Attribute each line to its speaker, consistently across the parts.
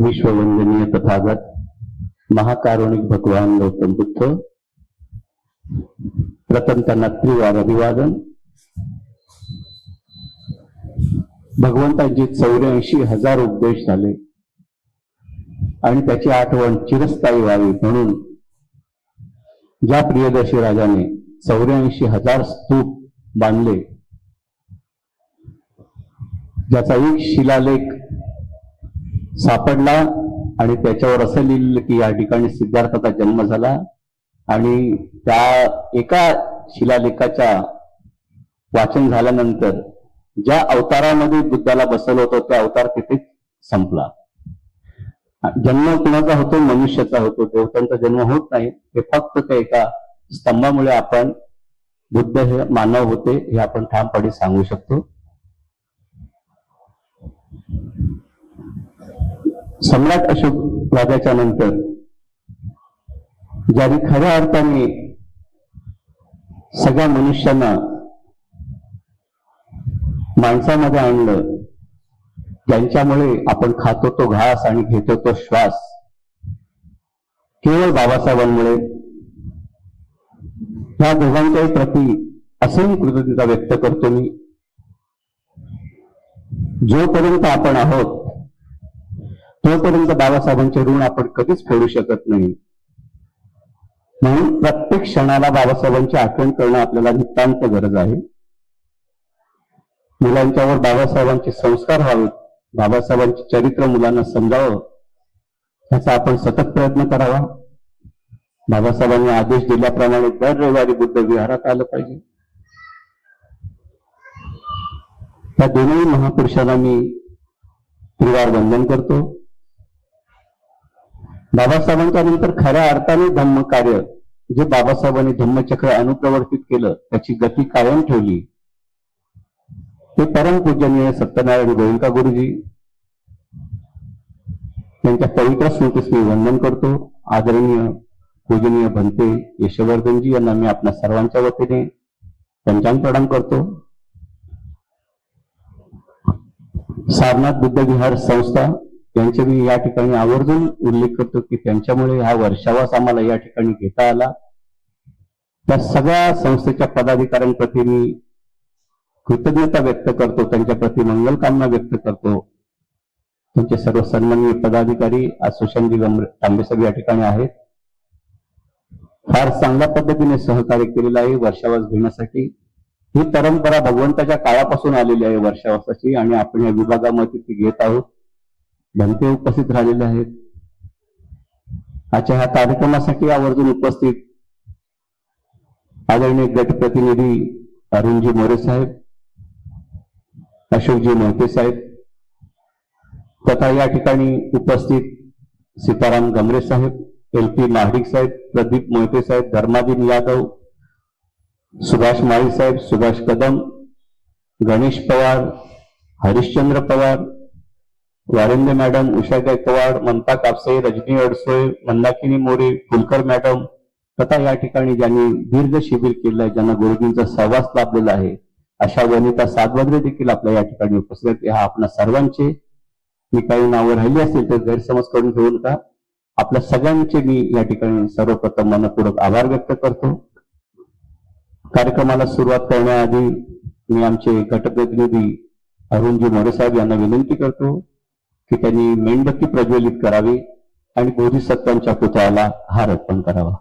Speaker 1: विश्ववंदनीय तथागत महाकारुणिक भगवान गौतम बुद्ध, प्रथम त्यांना त्रिवार अभिवादन. भगवंतांचे 84,000 उपदेश झाले आणि त्याची आठवण चिरस्थायी व्हावी म्हणून ज्या प्रियदर्शी राजाने 84,000 स्तूप बांधले, ज्याचा एक शिलालेख सापडला आणि त्याच्यावर असं लिहिलं की या ठिकाणी सिद्धार्थाचा जन्म झाला आणि त्या एका शिलालेखाच्या वाचन झाल्यानंतर ज्या अवतारामध्ये बुद्धाला बसवलं होतं त्या अवतार तिथेच संपला. जन्म कुणाचा होतो? मनुष्याचा होतो. देवतांचा जन्म होत नाही. हे फक्त त्या एका स्तंभामुळे आपण बुद्ध हे मानव होते हे आपण ठामपणे सांगू शकतो. सम्राट अशोक राजाच्या नंतर ज्यांनी खऱ्या अर्थाने सगळ्या मनुष्यांना माणसामध्ये आणलं, ज्यांच्यामुळे आपण खातो तो घास आणि घेतो तो श्वास, केवळ बाबासाहेबांमुळे, या दोघांच्याही प्रती असीम कृतज्ञता व्यक्त करतो मी. जोपर्यंत आपण आहोत तोपर्यंत बाबासाहेबांचे ऋण आपण कधीच फेडू शकत नाही. म्हणून प्रत्येक क्षणाला बाबासाहेबांची आठवण करणं आपल्याला नितांत गरज आहे. मुलांच्यावर बाबासाहेबांचे संस्कार व्हावेत, बाबासाहेबांचे चरित्र मुलांना समजावं, याचा आपण सतत प्रयत्न करावा. बाबासाहेबांनी आदेश दिल्याप्रमाणे दर रविवारी बुद्ध विहारात आलं पाहिजे. त्या दोन्ही महापुरुषांना मी त्रिवार वंदन करतो. बाबासाहेबांच्या नंतर खऱ्या अर्थाने धम्म कार्य जे बाबासाहेबांनी धम्मचक्र अनुप्रवर्तित केलं, त्याची गती कायम ठेवली, ते परमपूजनीय सत्यनारायण गोयंका गुरुजी यांच्या पवित्र स्मृतीस मी वंदन करतो. आदरणीय पूजनीय भंते यशवर्धनजी यांना मी आपल्या सर्वांच्या वतीने पंचांग प्रणाम करतो. सारनाथ बुद्ध विहार संस्था यांचे मी या ठिकाणी आवर्जून उल्लेख करतो की त्यांच्यामुळे हा वर्षावास आम्हाला या ठिकाणी घेता आला. त्या सगळ्या संस्थेच्या पदाधिकाऱ्यांप्रती मी कृतज्ञता व्यक्त करतो, त्यांच्या प्रती मंगलकामना व्यक्त करतो. त्यांचे सर्व सन्माननीय पदाधिकारी आज सुशांतजी तांबेसाहेब या ठिकाणी आहेत. फार चांगल्या पद्धतीने सहकार्य केलेलं आहे वर्षावास घेण्यासाठी. ही परंपरा भगवंताच्या काळापासून आलेली आहे वर्षावासाची आणि आपण या विभागामध्ये ती घेत आहोत. भंते उपस्थित राहिलेले आहेत. आजच्या ह्या कार्यक्रमासाठी आवर्जून उपस्थित आदरणीय गटप्रतिनिधी अरुणजी मोरे साहेब, अशोकजी मोहिते साहेब, तथा या ठिकाणी उपस्थित सीताराम गमरे साहेब, LP महाडिक साहेब, प्रदीप मोहिते साहेब, धर्मादीन यादव, सुभाष माळी साहेब, सुभाष कदम, गणेश पवार, हरिश्चंद्र पवार, वारेंद्र मॅडम, उषा गायकवाड, ममता कापसे, रजनी अडसोय, मंदाकिनी मोरे, फुलकर मॅडम, तथा या ठिकाणी ज्यांनी दीर्घ शिबिर केलं आहे, ज्यांना गुरुजींचा सहवास लाभलेला आहे, अशा वनिता सातवद्रे देखील आपल्या या ठिकाणी उपस्थित आहेत. ह्या आपल्या सर्वांचे मी काही नावं राहिली असतील तर गैरसमज करून घेऊ नका. आपल्या सगळ्यांचे मी या ठिकाणी सर्वप्रथम मनपूर्वक आभार व्यक्त करतो. कार्यक्रमाला सुरुवात करण्याआधी मी आमचे गटप्रतिनिधी अरुणजी मोरे साहेब यांना विनंती करतो की त्यांनी मेणबत्ती प्रज्वलित करावी आणि बोधिसत्वांच्या पुतळ्याला हार अर्पण करावा.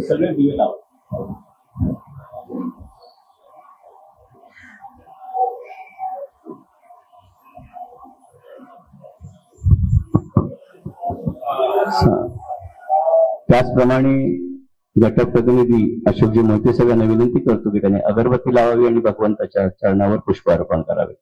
Speaker 1: सगळे दिवे लाव. त्याचप्रमाणे गटप्रतिनिधी अशोकजी मोहिते साहेब यांना विनंती करतो की त्यांनी अगरबत्ती लावावी आणि भगवंताच्या चरणावर पुष्प अर्पण करावे.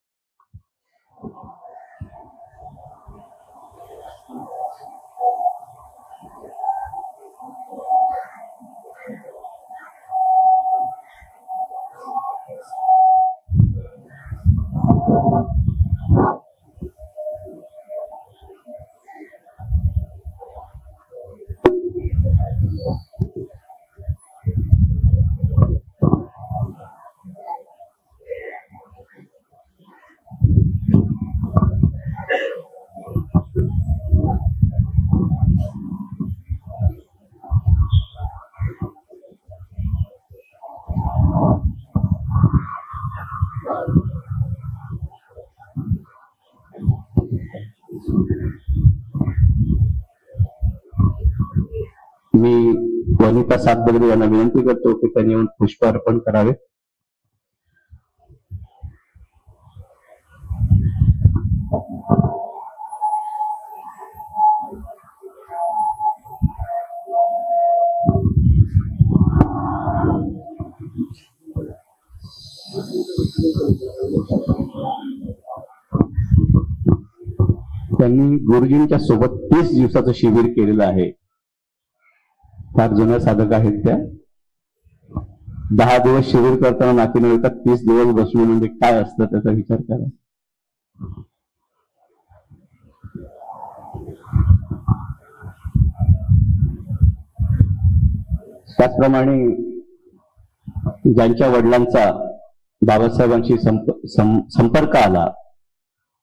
Speaker 1: मी वनिता सातबगरे यांना विनंती करतो की त्यांनी येऊन पुष्प अर्पण करावे. त्यांनी गुरुजींच्या सोबत 30 दिवसाचं शिबिर केलेलं आहे. फार जुन्या साधक आहेत त्या. 10 दिवस शिबिर करताना नाकी नव्हता 30 दिवस बसणं म्हणजे काय असतं त्याचा विचार करा. त्याचप्रमाणे ज्यांच्या वडिलांचा बाबासाहेबांशी संपर्क आला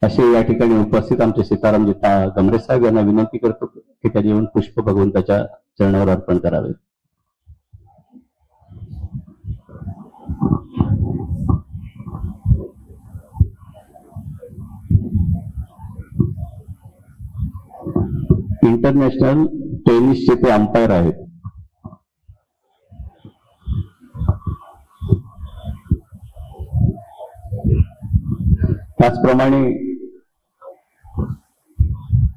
Speaker 1: असे या ठिकाणी उपस्थित आमचे सीतारामजी गमरे साहेब यांना विनंती करतो की त्यांनी येऊन पुष्प भगवंताच्या चरणावर अर्पण करावे. इंटरनॅशनल टेनिसचे ते अंपायर आहेत. त्याचप्रमाणे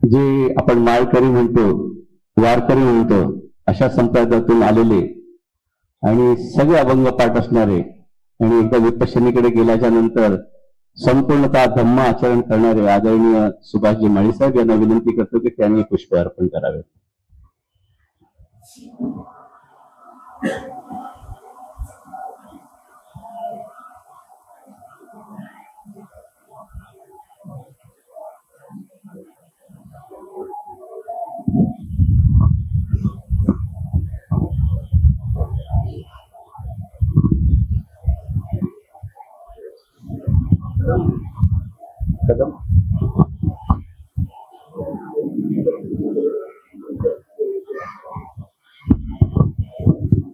Speaker 1: जे आपण माळकरी म्हणतो, वारकरी म्हणतो, अशा संप्रदायातून आलेले आणि सगळे अभंग पाठ असणारे आणि एकदा विपश्यनीकडे गेल्याच्या नंतर संपूर्णतः धम्म आचरण करणारे आदरणीय सुभाषजी माळी साहेब यांना विनंती करतो की त्यांनी पुष्प अर्पण करावे.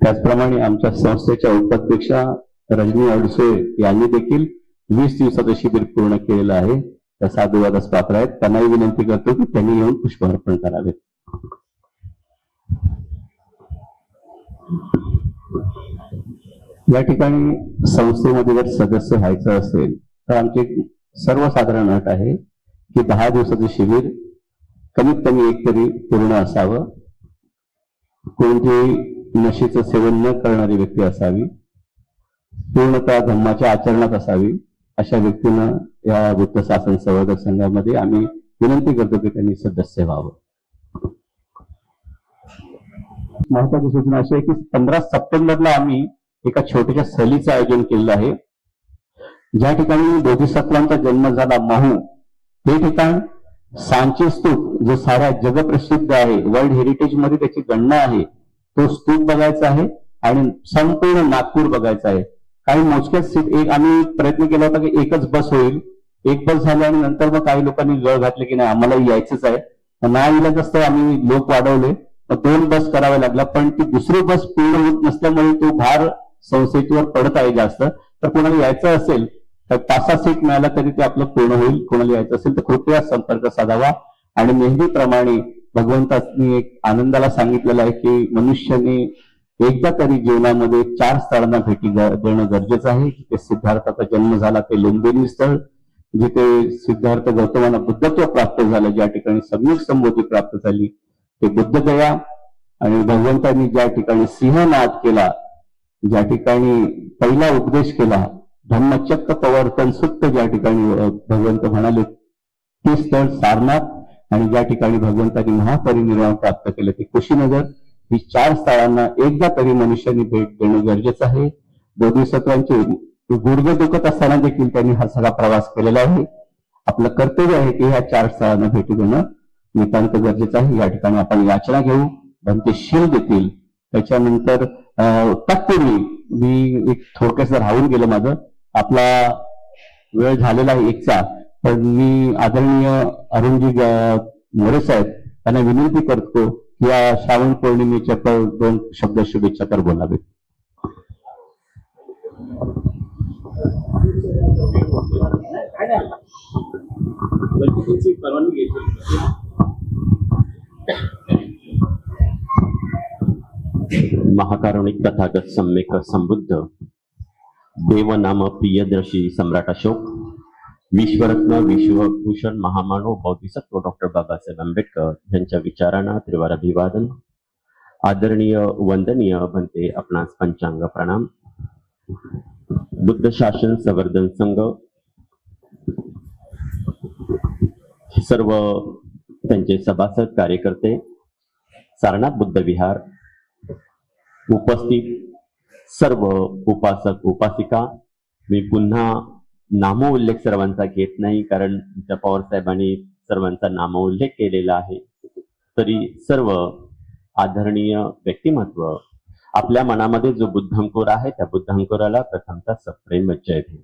Speaker 1: त्याचप्रमाणे आमच्या संस्थेच्या उपाध्यक्षा रजनी अडसे यांनी देखील 20 दिवसाचं शिबिर पूर्ण केलेलं आहे. त्या साधुवादास पात्र आहेत. त्यांनाही विनंती करतो की त्यांनी येऊन पुष्प अर्पण करावे. या ठिकाणी संस्थेमध्ये जर सदस्य व्हायचं असेल तर आमची सर्वसाधारण अट आहे की 10 दिवसाचं शिबिर कमीत कमी एक तरी पूर्ण असावं. कोणतेही नशेचं सेवन न करणारी व्यक्ती असावी, पूर्णतः धम्माच्या आचरणात असावी. अशा व्यक्तींना या वृत्त शासन संवर्धक संघामध्ये आम्ही विनंती करतो की त्यांनी सदस्य व्हावं. महत्वाची सूचना अशी आहे की 15 सप्टेंबरला आम्ही एका छोट्याशा सहलीचं आयोजन केलेलं आहे. ज्या ठिकाणी बोधिसत्वांचा जन्म झाला माहू, हे ठिकाण सांची स्तूप जो साऱ्या जगप्रसिद्ध आहे, वर्ल्ड हेरिटेज मध्ये त्याची गणना आहे, तो स्तूप बघायचा आहे आणि संपूर्ण नागपूर बघायचा आहे. काही मोजक्याच सीट एक आम्ही प्रयत्न केला होता की एकच बस होईल. एक बस झाली आणि नंतर मग काही लोकांनी गळ घातले की नाही आम्हाला यायचंच आहे. नाही इलाज असतं आम्ही लोक वाढवले, 2 बस कराव्या लागल्या. पण ती दुसरी बस पूर्ण होत नसल्यामुळे तो भार संस्थेवर पडत आहे जास्त. तर कोणाला यायचं असेल तर 5-6 सीट मिळाला तरी ते आपलं पूर्ण होईल. कोणाला यायचं असेल तर कृपया संपर्क साधावा. आणि नेहमीप्रमाणे भगवंतांनी एक आनंदाला सांगितलेलं आहे की मनुष्याने एकदा तरी जीवनामध्ये 4 स्थळांना भेटी देणं गरजेचं आहे. जिथे सिद्धार्थाचा जन्म झाला ते लुंबिनी स्थळ, जिथे सिद्धार्थ गौतमांना बुद्धत्व प्राप्त झालं, ज्या ठिकाणी सम्यक संबोधी प्राप्त झाली ते बुद्धगया, आणि भगवंतांनी ज्या ठिकाणी सिंहनाद केला, ज्या ठिकाणी पहिला उपदेश केला, धम्मचक्क प्रवर्तन सुक्त ज्या ठिकाणी भगवंत म्हणाले ते स्थळ सारनाथ, आणि ज्या ठिकाणी भगवंतांनी महापरिनिर्वाण प्राप्त केले ते कुशीनगर. ही 4 स्थळांना एकदा तरी मनुष्याने भेट देणं गरजेचं आहे. बोधिसत्वांचे गुडघे दुखत असताना देखील त्यांनी हा सगळा प्रवास केलेला आहे. आपलं कर्तव्य आहे की ह्या 4 स्थळांना भेटी देणं नितांत गरजेचं आहे. या ठिकाणी आपण याचना घेऊ, भंते शील देतील. त्याच्यानंतर तत्पूर्वी मी एक थोडक्यात राहून गेलं माझं, आपला वेळ झालेला आहे 1चा, पण मी आदरणीय अरुणजी मोरे साहेब यांना विनंती करतो की या श्रावण पौर्णिमेच्या 2 शब्द शुभेच्छा तर बोलावेत.
Speaker 2: महाकारुणिक तथागत सम्यक संबुद्ध देवनाम प्रियदर्शी सम्राट अशोक, विश्वरत्न विश्वभूषण महामानव बोधिसत्व डॉक्टर बाबासाहेब आंबेडकर यांच्या विचारांना त्रिवार अभिवादन. आदरणीय वंदनीय बनते आपणास पंचांग प्रणाम. बुद्ध शासन संवर्धन संघ, सर्व त्यांचे सभासद कार्यकर्ते, सारनाथ बुद्ध विहार, उपस्थित सर्व उपासक उपासिका, मी पुन्हा नामोल्लेख सर्वांचा घेत नाही कारण पवार साहेबांनी सर्वांचा नामोल्लेख केलेला आहे. तरी सर्व आदरणीय व्यक्तिमत्व, आपल्या मनामध्ये जो बुद्धांकुर आहे त्या बुद्धांकुराला प्रथमतः सप्रेम जय भीम.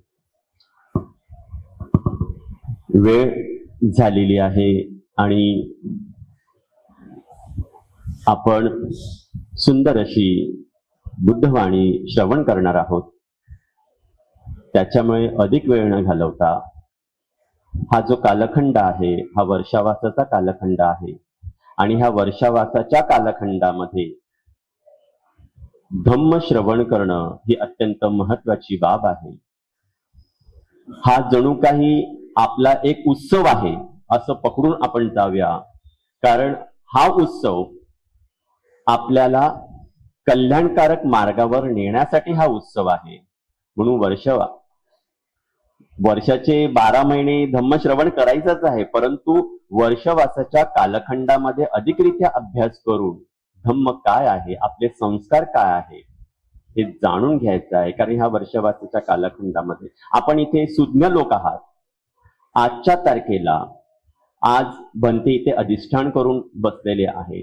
Speaker 2: वेळ झालेली आहे आणि आपण सुंदर अशी बुद्धवाणी श्रवण करणार आहोत. त्याच्यामुळे अधिक वेळ न घालवता हा जो कालखंड आहे हा वर्षावासाचा कालखंड आहे आणि ह्या वर्षावासाच्या कालखंडामध्ये धम्म श्रवण करणं ही अत्यंत महत्वाची बाब आहे. हा जणू काही आपला एक उत्सव आहे असं पकडून आपण जाऊया, कारण हा उत्सव आपल्याला कल्याणकारक मार्गावर नेण्यासाठी हा उत्सव आहे. म्हणून वर्षाचे 12 महिने धम्मश्रवण करायचंच आहे, परंतु वर्षवासाच्या कालखंडामध्ये अधिकरित्या अभ्यास करून धम्म काय आहे, आपले संस्कार काय आहे हे जाणून घ्यायचं आहे. कारण ह्या वर्षवासाच्या कालखंडामध्ये आपण इथे सुज्ञ लोक आहात. आजच्या तारखेला आज बनते इथे अधिष्ठान करून बसलेले आहे.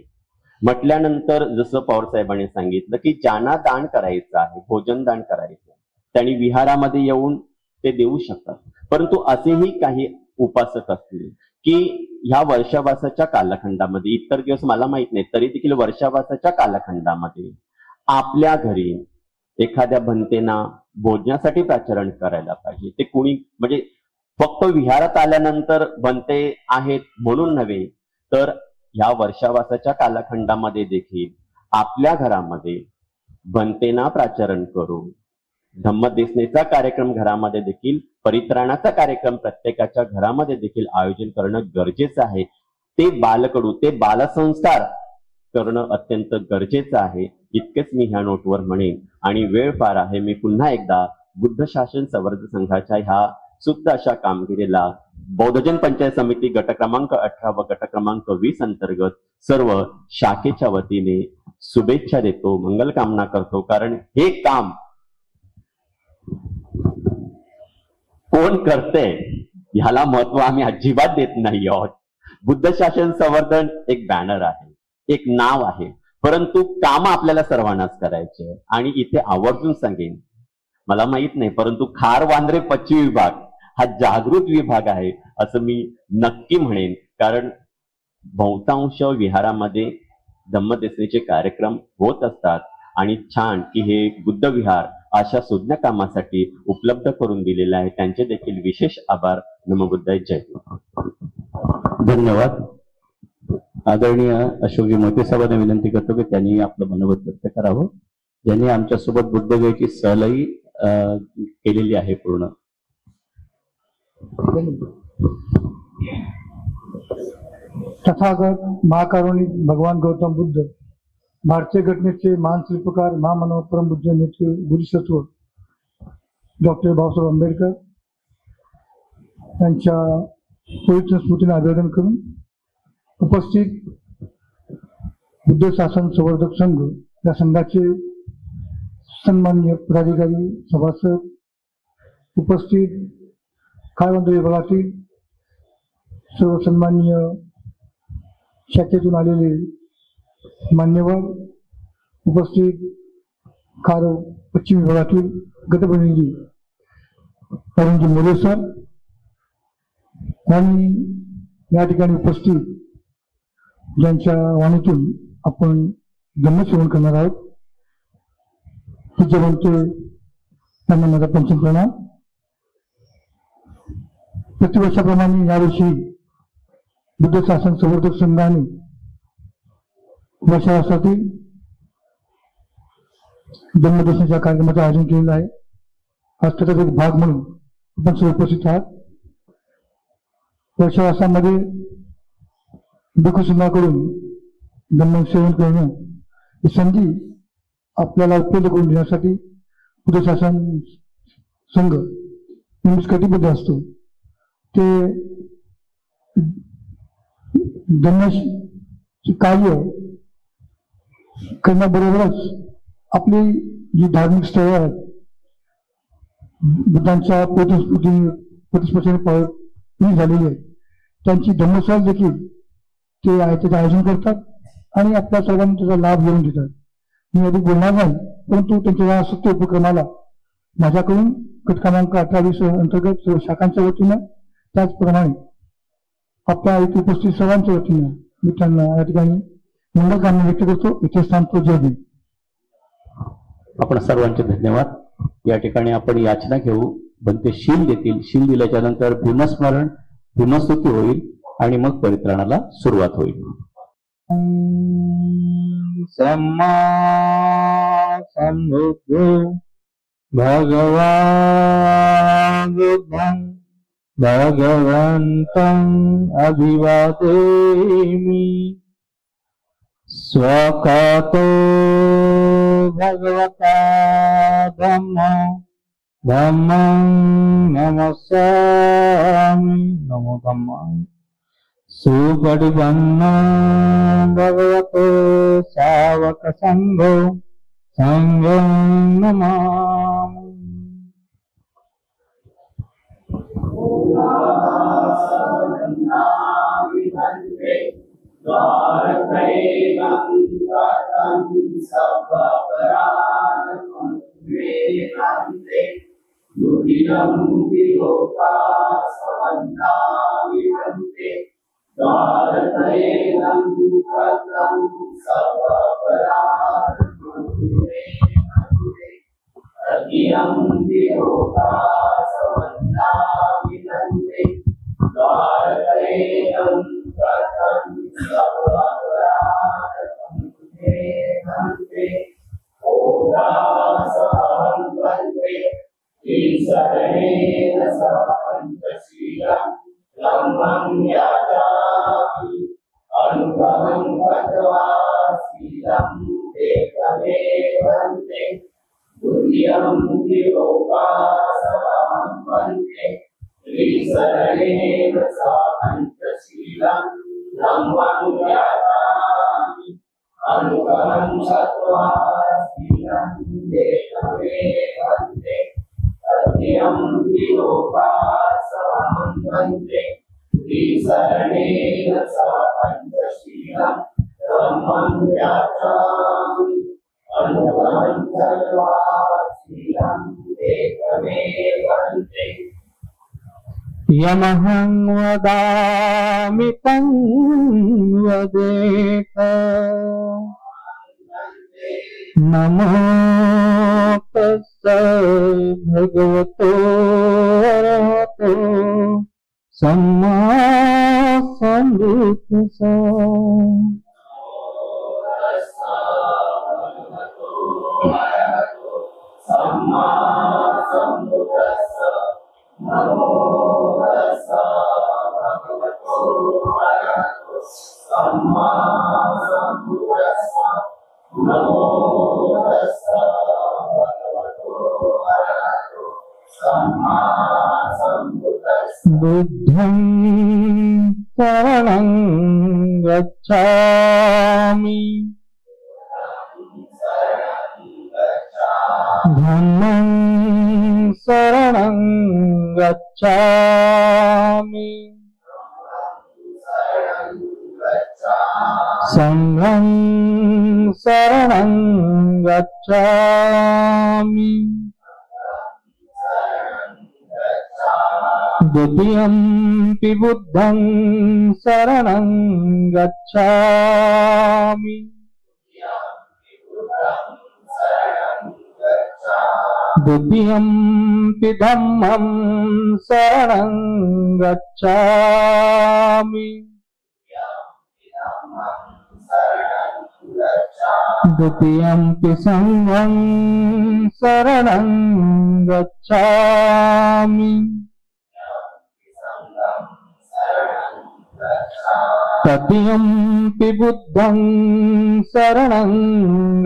Speaker 2: म्हटल्यानंतर जसं पवार साहेबांनी सांगितलं की ज्यांना दान करायचं आहे, भोजन दान करायचं, त्यांनी विहारामध्ये येऊन ते देऊ शकतात. परंतु असेही काही उपासक असतील की ह्या वर्षावासाच्या कालखंडामध्ये, इतर दिवस मला माहित नाही तरी देखील वर्षावासाच्या कालखंडामध्ये आपल्या घरी एखाद्या भंतेना भोजनासाठी प्राचरण करायला पाहिजे. ते कुणी म्हणजे फक्त विहारात आल्यानंतर भंते आहेत म्हणून नव्हे, तर ह्या वर्षावासाच्या कालखंडामध्ये देखील आपल्या घरामध्ये भंतेना प्राचरण करून धम्मदेसनेचा कार्यक्रम घरामध्ये देखील, परित्राणाचा कार्यक्रम प्रत्येकाच्या घरामध्ये देखील आयोजन करणं गरजेचं आहे. ते बालकडू, ते बालसंस्कार करणं अत्यंत गरजेचं आहे. इतकेच मी ह्या नोटवर म्हणेन. आणि वेळ फार आहे. मी पुन्हा एकदा बुद्ध शासन संवर्धन संघाच्या ह्या सुप्त अशा कामगिरीला बौद्धजन पंचायत समिती गट क्रमांक 18 व गट क्रमांक 20 अंतर्गत सर्व शाखेच्या वतीने शुभेच्छा देतो, मंगल कामना करतो. कारण हे काम कोण करते ह्याला महत्व आम्ही अजिबात देत नाही आहोत. बुद्ध शासन संवर्धन एक बॅनर आहे, एक नाव आहे, परंतु काम आपल्याला सर्वांनाच करायचे. आणि इथे आवर्जून सांगेन, मला माहित नाही परंतु खार वांद्रे पश्चिम विभाग हा जागृत विभाग आहे असं मी नक्की म्हणेन. कारण बहुतांश विहारामध्ये धम्मदेसनेचे कार्यक्रम होत असतात आणि छान की हे बुद्ध विहार अशा सुज्ञ कामासाठी उपलब्ध करून दिलेले आहे. त्यांचे देखील विशेष आभार. नमो बुद्धाय. जय.
Speaker 1: धन्यवाद. आदरणीय अशोकजी मोहिते साहेबांना विनंती करतो की त्यांनी आपलं मनोगत व्यक्त करावं. ज्यांनी आमच्यासोबत बुद्धगयेची सहलही केलेली आहे पूर्ण.
Speaker 3: तथागत महाकारुणिक भगवान गौतम बुद्ध, भारतीय घटनेचे महान शिल्पकार, महामानव परमपूज्य नेते बोधिसत्व डॉक्टर बाबासाहेब आंबेडकर यांच्या पवित्र स्मृतीने अभिवादन करून उपस्थित बुद्ध शासन संवर्धक संघ या संघाचे सन्माननीय पदाधिकारी, सभासद, उपस्थित खारवंत विभागातील सर्व सन्माननीय शाखेतून आलेले मान्यवर, उपस्थित खारव पश्चिम विभागातील गटप्रतिनिधी अरुणजी मोरे सर आणि या ठिकाणी उपस्थित ज्यांच्या वाणीतून आपण धम्मश्रवण करणार आहोत पूज्यवंत त्यांना माझा पंचम प्रणाम. प्रतिवर्षाप्रमाणे यावर्षी बुद्ध शासन संवर्धक संघाने वर्षावासातील जन्मदर्शनाच्या कार्यक्रमाचं आयोजन केलेलं आहे. आज त्याचा एक भाग म्हणून आपण सर्व उपस्थित आहात. वर्षावासामध्ये भिक्खूसंघाकडून धम्मसेवन करणं ही संधी आपल्याला उपलब्ध करून देण्यासाठी बुद्ध शासन संघ नेहमीच कटिबद्ध असतो. ते धम्म कार्य करण्याबरोबरच आपली जी धार्मिक स्थळं आहेत बुद्धांच्या प्रतिस्पर्शाने झालेली आहे त्यांची धम्मशाळा देखील ते त्याचं आयोजन करतात आणि आपल्या सर्वांना त्याचा लाभ घेऊन देतात. मी अधिक बोलणार नाही, परंतु त्यांच्या या सत्य उपक्रमाला माझ्याकडून गट क्रमांक 18-20 अंतर्गत सर्व शाखांच्या वतीनं त्याचप्रमाणे आपल्या इथे उपस्थित सर्वांच्या वतीनं मी त्यांना या ठिकाणी मंगल कामना व्यक्त करतो. इथे थांबतो. जय भीम.
Speaker 1: आपण सर्वांचे धन्यवाद. या ठिकाणी आपण याचना घेऊ, बनते शील देतील. शील दिल्याच्या नंतर भीमस्मरण भीमस्तुती होईल आणि मग परित्राणाला सुरुवात होईल.
Speaker 4: सम्मा संबुद्धो भगवान् बुद्धं भगवन्तं अभिवादेमि. स्वकातो भगवता धम्मं नमस्सामि. नमो धम्माय. सुपरिपन्नो भगवतो सावक संघो संघं नमामि. यमहं वदामि तं वदेत. नमो तस्सै भगवतो अरहतो सम्मा सम्बुद्धस्स. बुद्धं शरणं गच्छामि. धम्मं शरणं गच्छामि संघं शरणं गच्छामि द्वितीयंपि बुद्धं शरणं गच्छामि द्वितीयंपि धम्मं शरणं गच्छामि द्वितीयंपि संघं शरणं गच्छामि तृतीयंपि बुद्धं शरणं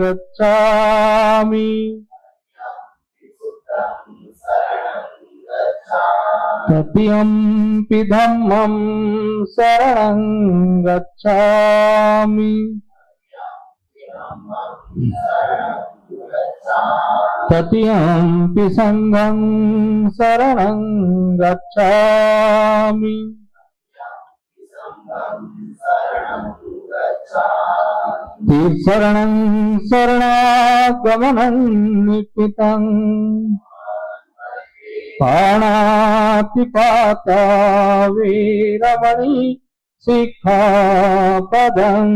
Speaker 4: गच्छामि तृतीयंपि धम्मं शरणं गच्छामि तृतीयंपि संघं शरणं गच्छामि शरणं शरणागमनं निश्चितं पाणातिपाता वीरमणि सिक्खापदं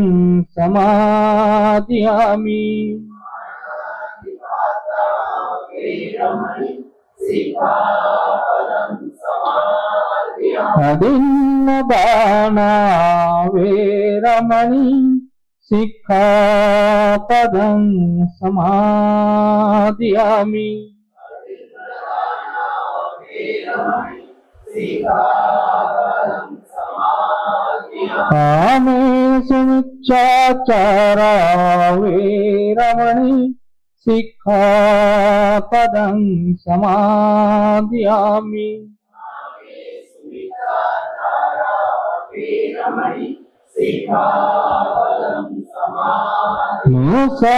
Speaker 4: समादयामि अदिन्नदाना वीरमणि सिक्खापदं समादयामि कामेषु मिच्छाचारा वीरमणि सिक्खापदं समादयामि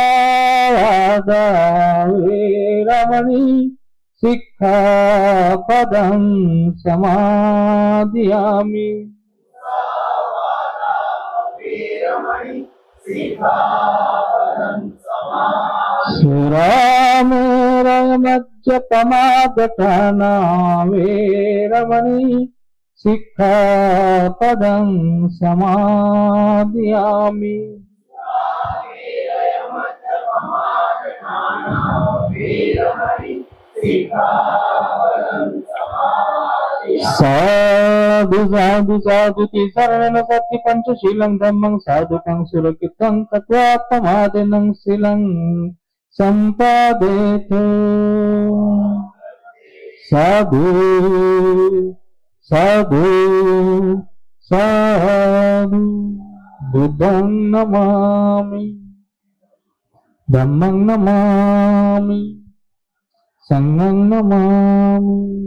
Speaker 4: मुसावादा वीरमणि सिक्खापदं समादयामि सुरामेरमज्जपमादटाना वीरमणि सिक्खापदं समादयामि साधु साधु साधु शरणं सत्य पंचशीलं धम्मं साधुकं सुरक्षितं तत्वा प्रमादिनं शीलं सम्पादेत साधु साधु साधु बुद्धं नमामि धम्मं नमामि संघं नमामि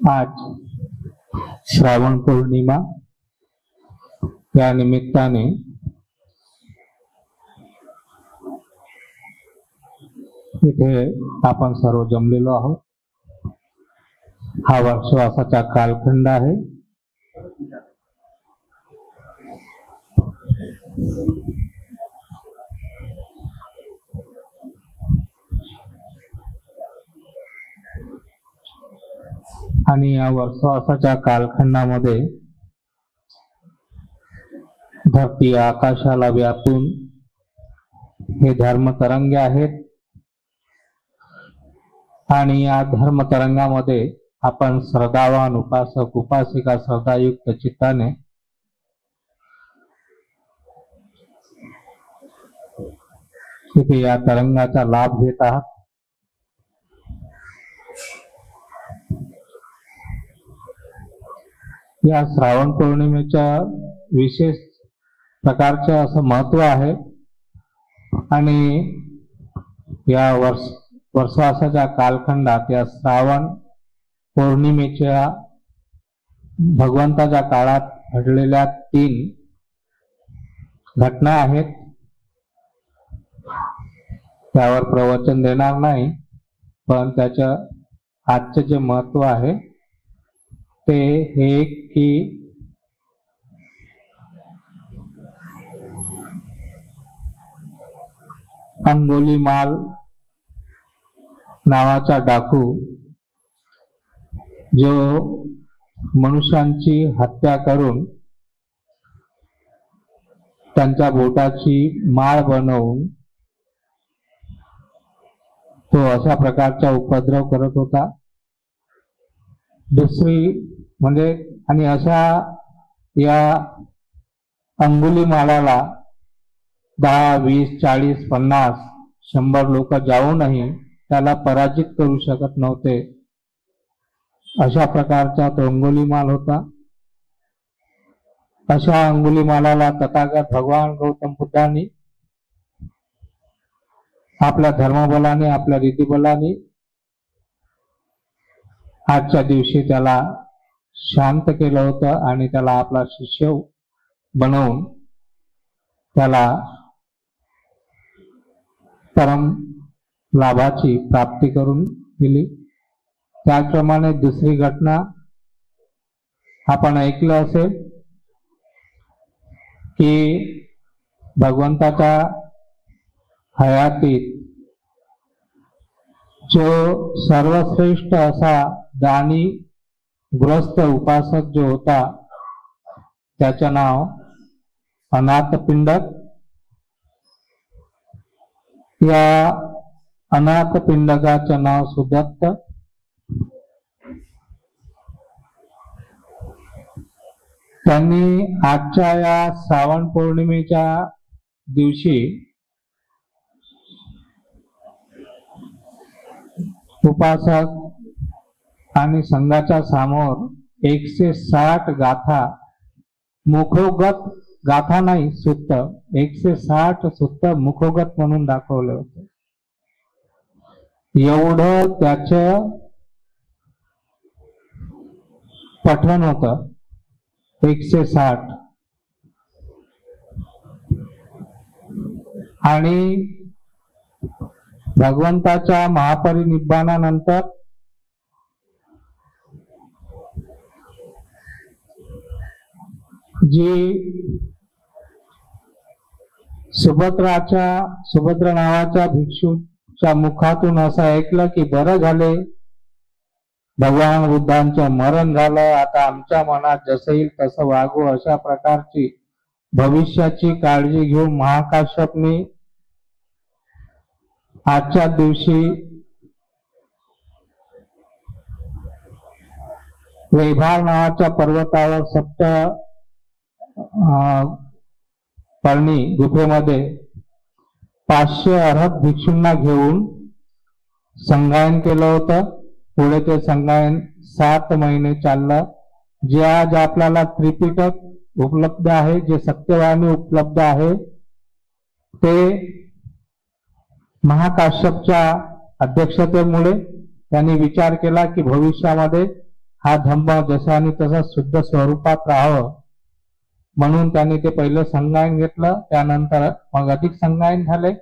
Speaker 4: आज श्रावण पौर्णिमा या निमित्ताने इथे आपण सर्व जमलेलो आहोत. हा वर्षवासाचा कालखंड आहे. आणि या वर्षवासाच्या कालखंडामध्ये धरती आकाशाला व्यापून हे धर्मतरंग आहेत. आणि या धर्मतरंगामध्ये आपण श्रद्धावान उपासक उपासिका श्रद्धायुक्त चित्ताने तिथे या तरंगाचा लाभ घेत आहात. या श्रावण पौर्णिमेच्या विशेष प्रकारचे असं महत्व आहे. आणि या वर्षवासाच्या कालखंडात या श्रावण पौर्णिमेच्या भगवंताच्या काळात घडलेल्या 3 घटना आहेत. त्यावर प्रवचन देणार नाही, पण त्याचं आजचे जे महत्व आहे ते हे की अंगुलीमाल नावाचा डाकू जो मनुष्यांची हत्या करून त्यांच्या बोटाची माळ बनवून तो अशा प्रकारचा उपद्रव करत होता. दुसरी म्हणजे आणि अशा या अंगुलीमालाला 10, 20, 40, 50, 100 लोक जाऊनही त्याला पराजित करू शकत नव्हते. अशा प्रकारचा तो अंगुलीमाल होता. अशा अंगुलीमालाला तथागत भगवान गौतम बुद्धांनी आपल्या धर्मबलाने आपल्या रीतिबलाने आजच्या दिवशी त्याला शांत केलं होतं आणि त्याला आपला शिष्य बनवून त्याला परम लाभाची प्राप्ती करून दिली. त्याचप्रमाणे दुसरी घटना आपण ऐकलं असेल की भगवंताच्या हयातीत जो सर्वश्रेष्ठ असा दानी गृहस्थ उपासक जो होता त्याचं नाव अनाथपिंडक. या अनाथपिंडकाचं नाव सुदत्त. त्यांनी आजच्या या श्रावण पौर्णिमेच्या दिवशी उपासक आणि संघाच्या समोर 160 गाथा मुखोगत गाथा नाही सुत्त 160 सुत्त मुखोगत म्हणून दाखवले होते. एवढं त्याचं पठण होतं 160. आणि भगवंताच्या महापरिनिब्बाणानंतर जी सुभद्रा नावाच्या भिक्षूच्या मुखातून असं ऐकलं की बरं झाले भगवान बुद्धांचं मरण झालं, आता आमच्या मनात जसं येईल तसं वागू. अशा प्रकारची भविष्याची काळजी घेऊन महाकाश्यपने आजच्या दिवशी वैभार नावाच्या पर्वतावर सप्त पर्णी गुफेमध्ये 500 अर्हत भिक्षूंना घेऊन संगायन केलं होतं. पुढे ते संगायन 7 महिने चाललं. जे आज आपल्याला त्रिपिटक उपलब्ध आहे, जे सत्यवाणी उपलब्ध आहे, ते महाकाश्यपच्या अध्यक्षतेमुळे त्यांनी विचार केला की भविष्यामध्ये हा धम्म जसा आणि तसा शुद्ध स्वरूपात राहावं, म्हणून त्यांनी ते पहिलं संगायन घेतलं. त्यानंतर मग अधिक संगायन झाले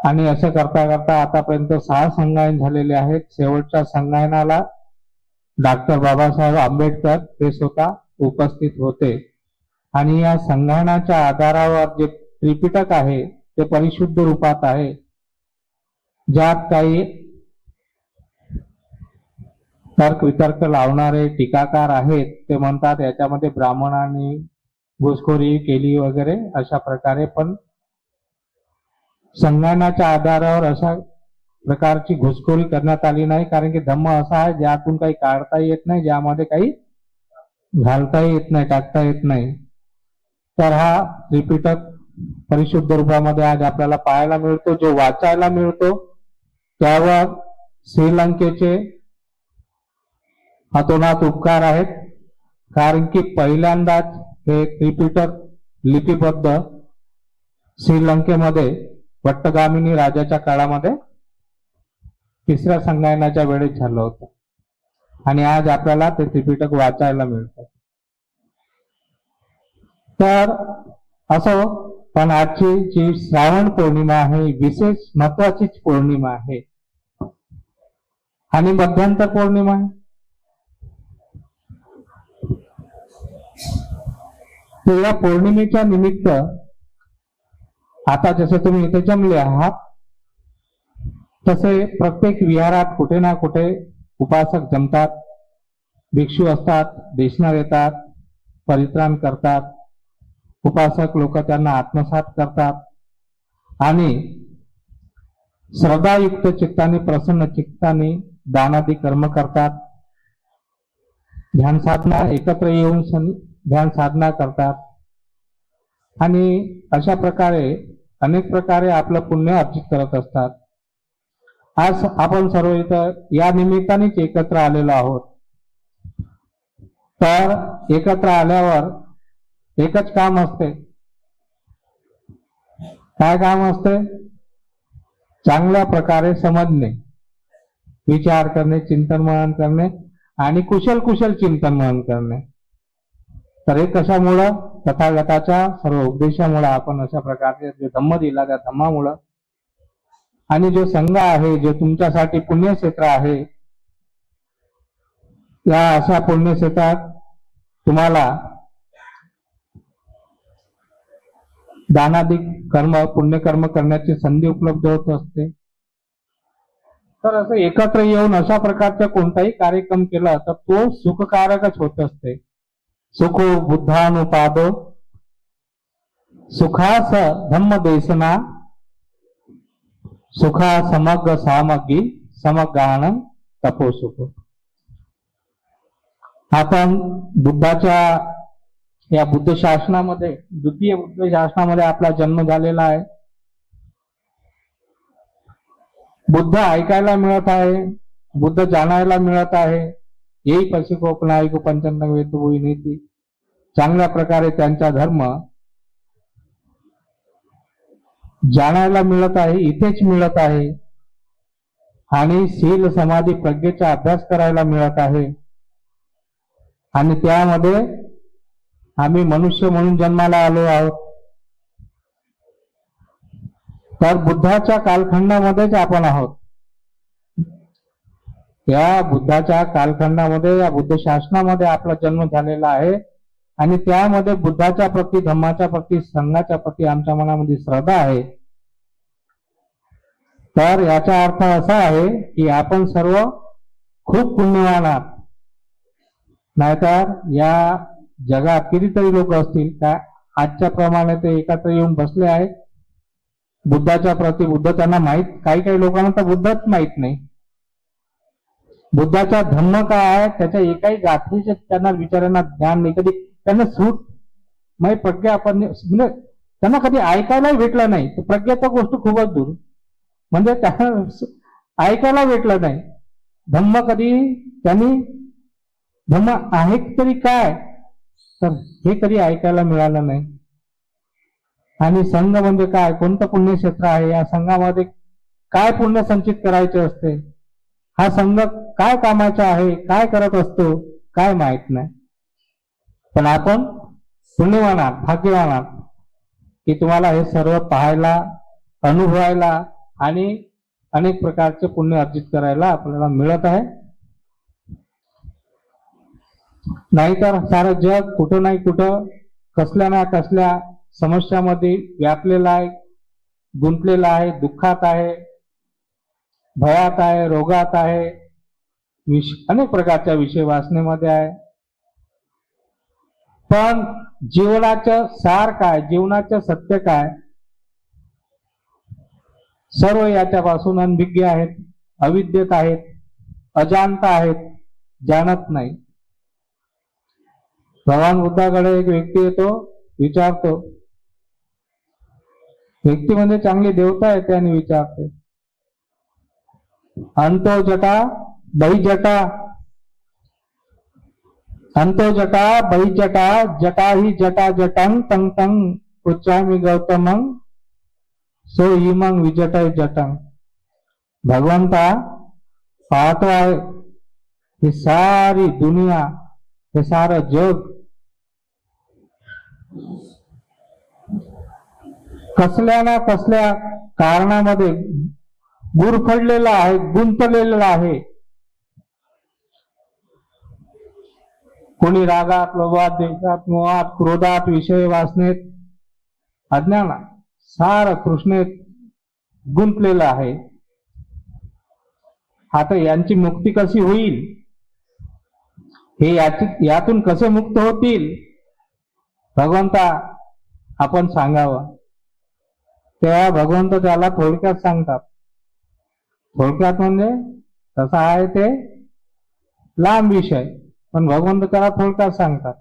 Speaker 4: आणि असं करता करता आतापर्यंत 6 संगायन झालेले आहेत. शेवटच्या संगायनाला डॉक्टर बाबासाहेब आंबेडकर हे स्वतः उपस्थित होते आणि या संगायनाच्या आधारावर जे त्रिपिटक आहे ते परिशुद्ध रूपात आहे. ज्यात काही तर्क वितर्क लावणारे टीकाकार आहेत ते म्हणतात याच्यामध्ये ब्राह्मणांनी घुसखोरी केली वगैरे अशा प्रकारे, पण संगायनाच्या आधारावर अशा प्रकारची घुसखोरी करण्यात आली नाही. कारण की धम्म असा आहे ज्यातून काही काढता येत नाही, ज्यामध्ये काही घालता येत नाही, टाकता येत नाही. तर हा त्रिपिटक परिशुद्ध रूपामध्ये आज आपल्याला पाहायला मिळतो, जो वाचायला मिळतो. त्यावर श्रीलंकेचे अतोनात उपकार आहेत, कारण की पहिल्यांदाच हे त्रिपिटक लिपिबद्ध श्रीलंकेमध्ये वट्टगामिनी राजाच्या काळामध्ये 3ऱ्या संगायनाच्या वेळेस झालं होतं आणि आज आपल्याला ते त्रिपिटक वाचायला मिळतं. तर असो, पण आजची जी श्रावण पौर्णिमा आहे विशेष महत्वाचीच पौर्णिमा आहे आणि मध्यांतर पौर्णिमा आहे. तर या पौर्णिमेच्या निमित्त आता जसे तुम्ही इथे जमले आहात तसे प्रत्येक विहारात कुठे ना कुठे उपासक जमतात, भिक्षू असतात, देशणार येतात, परित्राण करतात. उपासक लोक त्यांना आत्मसात करतात आणि श्रद्धायुक्त चित्ताने, प्रसन्न चित्ताने दानादी कर्म करतात. ध्यान साधना एकत्र येऊन ध्यान साधना करतात आणि अशा प्रकारे अनेक प्रकारे आपलं पुण्य अर्जित करत असतात. आज आपण सर्व इथं या निमित्तानेच एकत्र आलेलो आहोत. तर एकत्र आल्यावर एकच काम असते. काय काम असते? चांगल्या प्रकारे समजणे, विचार करणे, चिंतन मनन करणे आणि कुशल चिंतन मनन करणे. तर हे कशामुळं? तथागताच्या सर्व उपदेशामुळे आपण अशा प्रकारचे जो धम्म दिला त्या धम्मामुळं आणि जो संघ आहे, जो तुमच्यासाठी पुण्यक्षेत्र आहे, या अशा पुण्यक्षेत्रात तुम्हाला दानादी कर्म, पुण्यकर्म करण्याची संधी उपलब्ध होत असते. तर असं एकत्र येऊन अशा प्रकारचा कोणताही कार्यक्रम केला तर तो सुखकारकच होत असते. सुखो बुद्धानुपादो सुखास धम्म देशना सुखा समग्र सामग्री समगान तपो सुख. आपण बुद्धाच्या या बुद्ध शासनामध्ये, द्वितीय बुद्ध शासनामध्ये आपला जन्म झालेला आहे. बुद्ध ऐकायला मिळत आहे, बुद्ध जाणायला मिळत आहे. येई पशी कोकणायक पंचंतन वेदभूई नीती. चांगल्या प्रकारे त्यांचा धर्म जाणायला मिळत आहे, इथेच मिळत आहे आणि शील समाधी प्रज्ञेचा अभ्यास करायला मिळत आहे आणि त्यामध्ये आम्ही मनुष्य म्हणून जन्माला आलो आहोत. तर बुद्धाच्या कालखंडामध्येच आपण आहोत. या बुद्धाच्या कालखंडामध्ये, या बुद्ध शासनामध्ये आपला जन्म झालेला आहे आणि त्यामध्ये बुद्धाच्या प्रती, धम्माच्या प्रती, संघाच्या प्रती आमच्या मनामध्ये श्रद्धा आहे. तर याचा अर्थ असा आहे की आपण सर्व खूप पुण्यवान आहात. नाहीतर या जगात कितीतरी लोक असतील का आजच्या प्रमाणे ते एकत्र येऊन बसले आहेत बुद्धाच्या प्रती. बुद्ध त्यांना माहित, काही लोकांना तर बुद्धच माहित नाही. बुद्धाचा धम्म काय आहे त्याच्या एकाही गाठीचे त्यांना विचारांना ज्ञान नाही. कधी त्यांना सूट म्हणजे प्रज्ञा आपण म्हणजे त्यांना कधी ऐकायलाही भेटलं नाही. प्रज्ञा तर गोष्ट खूपच दूर. म्हणजे ऐकायला भेटलं नाही. धम्म कधी त्यांनी धम्म आहे तरी काय, तर हे कधी ऐकायला मिळालं नाही. आणि संघ म्हणजे काय, कोणतं पुण्यक्षेत्र आहे, या संघामध्ये काय पुण्य संचित करायचे असते, हा संघ काय कामाचा आहे, काय करत असतो, काय माहित नाही. पण आपण पुण्यवान आहात, भाग्यवान आहात की तुम्हाला हे सर्व पाहायला, अनुभवायला आणि अनेक प्रकारचे पुण्य अर्जित करायला आपल्याला मिळत आहे. नाहीतर सारं जग कुठं नाही कुठं कसल्या ना कसल्या समस्यामध्ये व्यापलेला आहे, गुंतलेला आहे, दुःखात आहे, भयात आहे, रोगात आहे, अनेक प्रकारच्या विषय वासनेमध्ये आहे. पण जीवनाचं सार काय, जीवनाचं सत्य काय, सर्व याच्यापासून अनभिज्ञ आहेत, अविद्येत आहेत, अजाणता आहेत, जाणत नाही. भगवान बुद्धाकडे एक व्यक्ती येतो, विचारतो, व्यक्ती म्हणजे चांगली देवता येते आणि विचारते, अंतो जटा बहिजटा, अंतो जटा बहिजटा, जटा ही जटा जटं तं तं पृच्छामि गौतमं सो इमं विजटय जटं. भगवंता पाहतो आहे ही सारी दुनिया, हे सारं जग कसल्या ना कसल्या कारणामध्ये गुरफडलेला आहे, गुंतलेला आहे. कोणी रागात, लोभात, द्वेषात, मोहात, क्रोधात, विषय वासनेत, अज्ञानात, सार तृष्णेत गुंतलेला आहे. आता यांची मुक्ती कशी होईल, हे यातून कसे मुक्त होतील, भगवंता आपण सांगावं. तेव्हा भगवंत त्याला थोडक्यात सांगतात. थोडक्यात म्हणजे कसं आहे ते लांब विषय, पण भगवंत त्याला थोडक्यात सांगतात.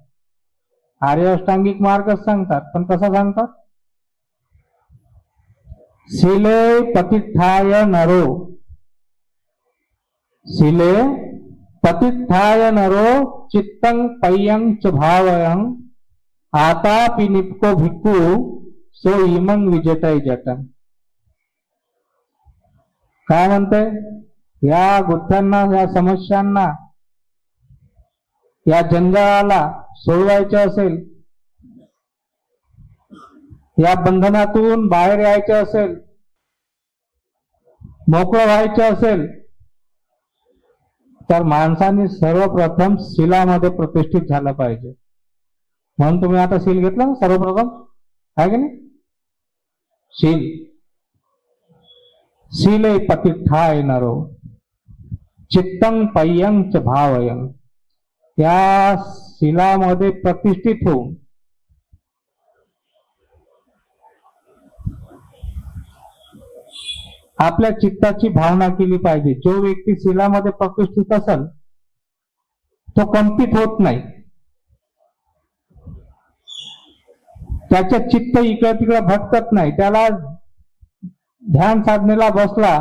Speaker 4: आर्य अष्टांगिक मार्गच सांगतात, पण कसा सांगतात, शीले पतिष्ठाय नरो, शीले पतिष्ठाय नरो चित्तं पय्यं च भावयं, आतापि निपको भिक्खू सो इमं विजटय जटं. काय म्हणते, या गुत्थ्यांना, या समस्यांना, या जंजाळाला सोडवायचे असेल, या बंधनातून बाहेर यायचे असेल, मोकळं व्हायचे असेल, तर माणसाने सर्वप्रथम शीलामध्ये प्रतिष्ठित झालं पाहिजे. म्हणून तुम्ही आता शील घेतलं ना सर्वप्रथम, आहे की नाही, शील. शीले पतिष्ठाय नरो चित्तं पय्यं च भावयं. त्या शीलामध्ये प्रतिष्ठित होऊन आपल्या चित्ताची भावना केली पाहिजे. जो व्यक्ती शीलामध्ये प्रतिष्ठित असेल तो कंपित होत नाही, त्याचे चित्त इकडे तिकडे भटकत नाही. त्याला ध्यान साधनेला बसला,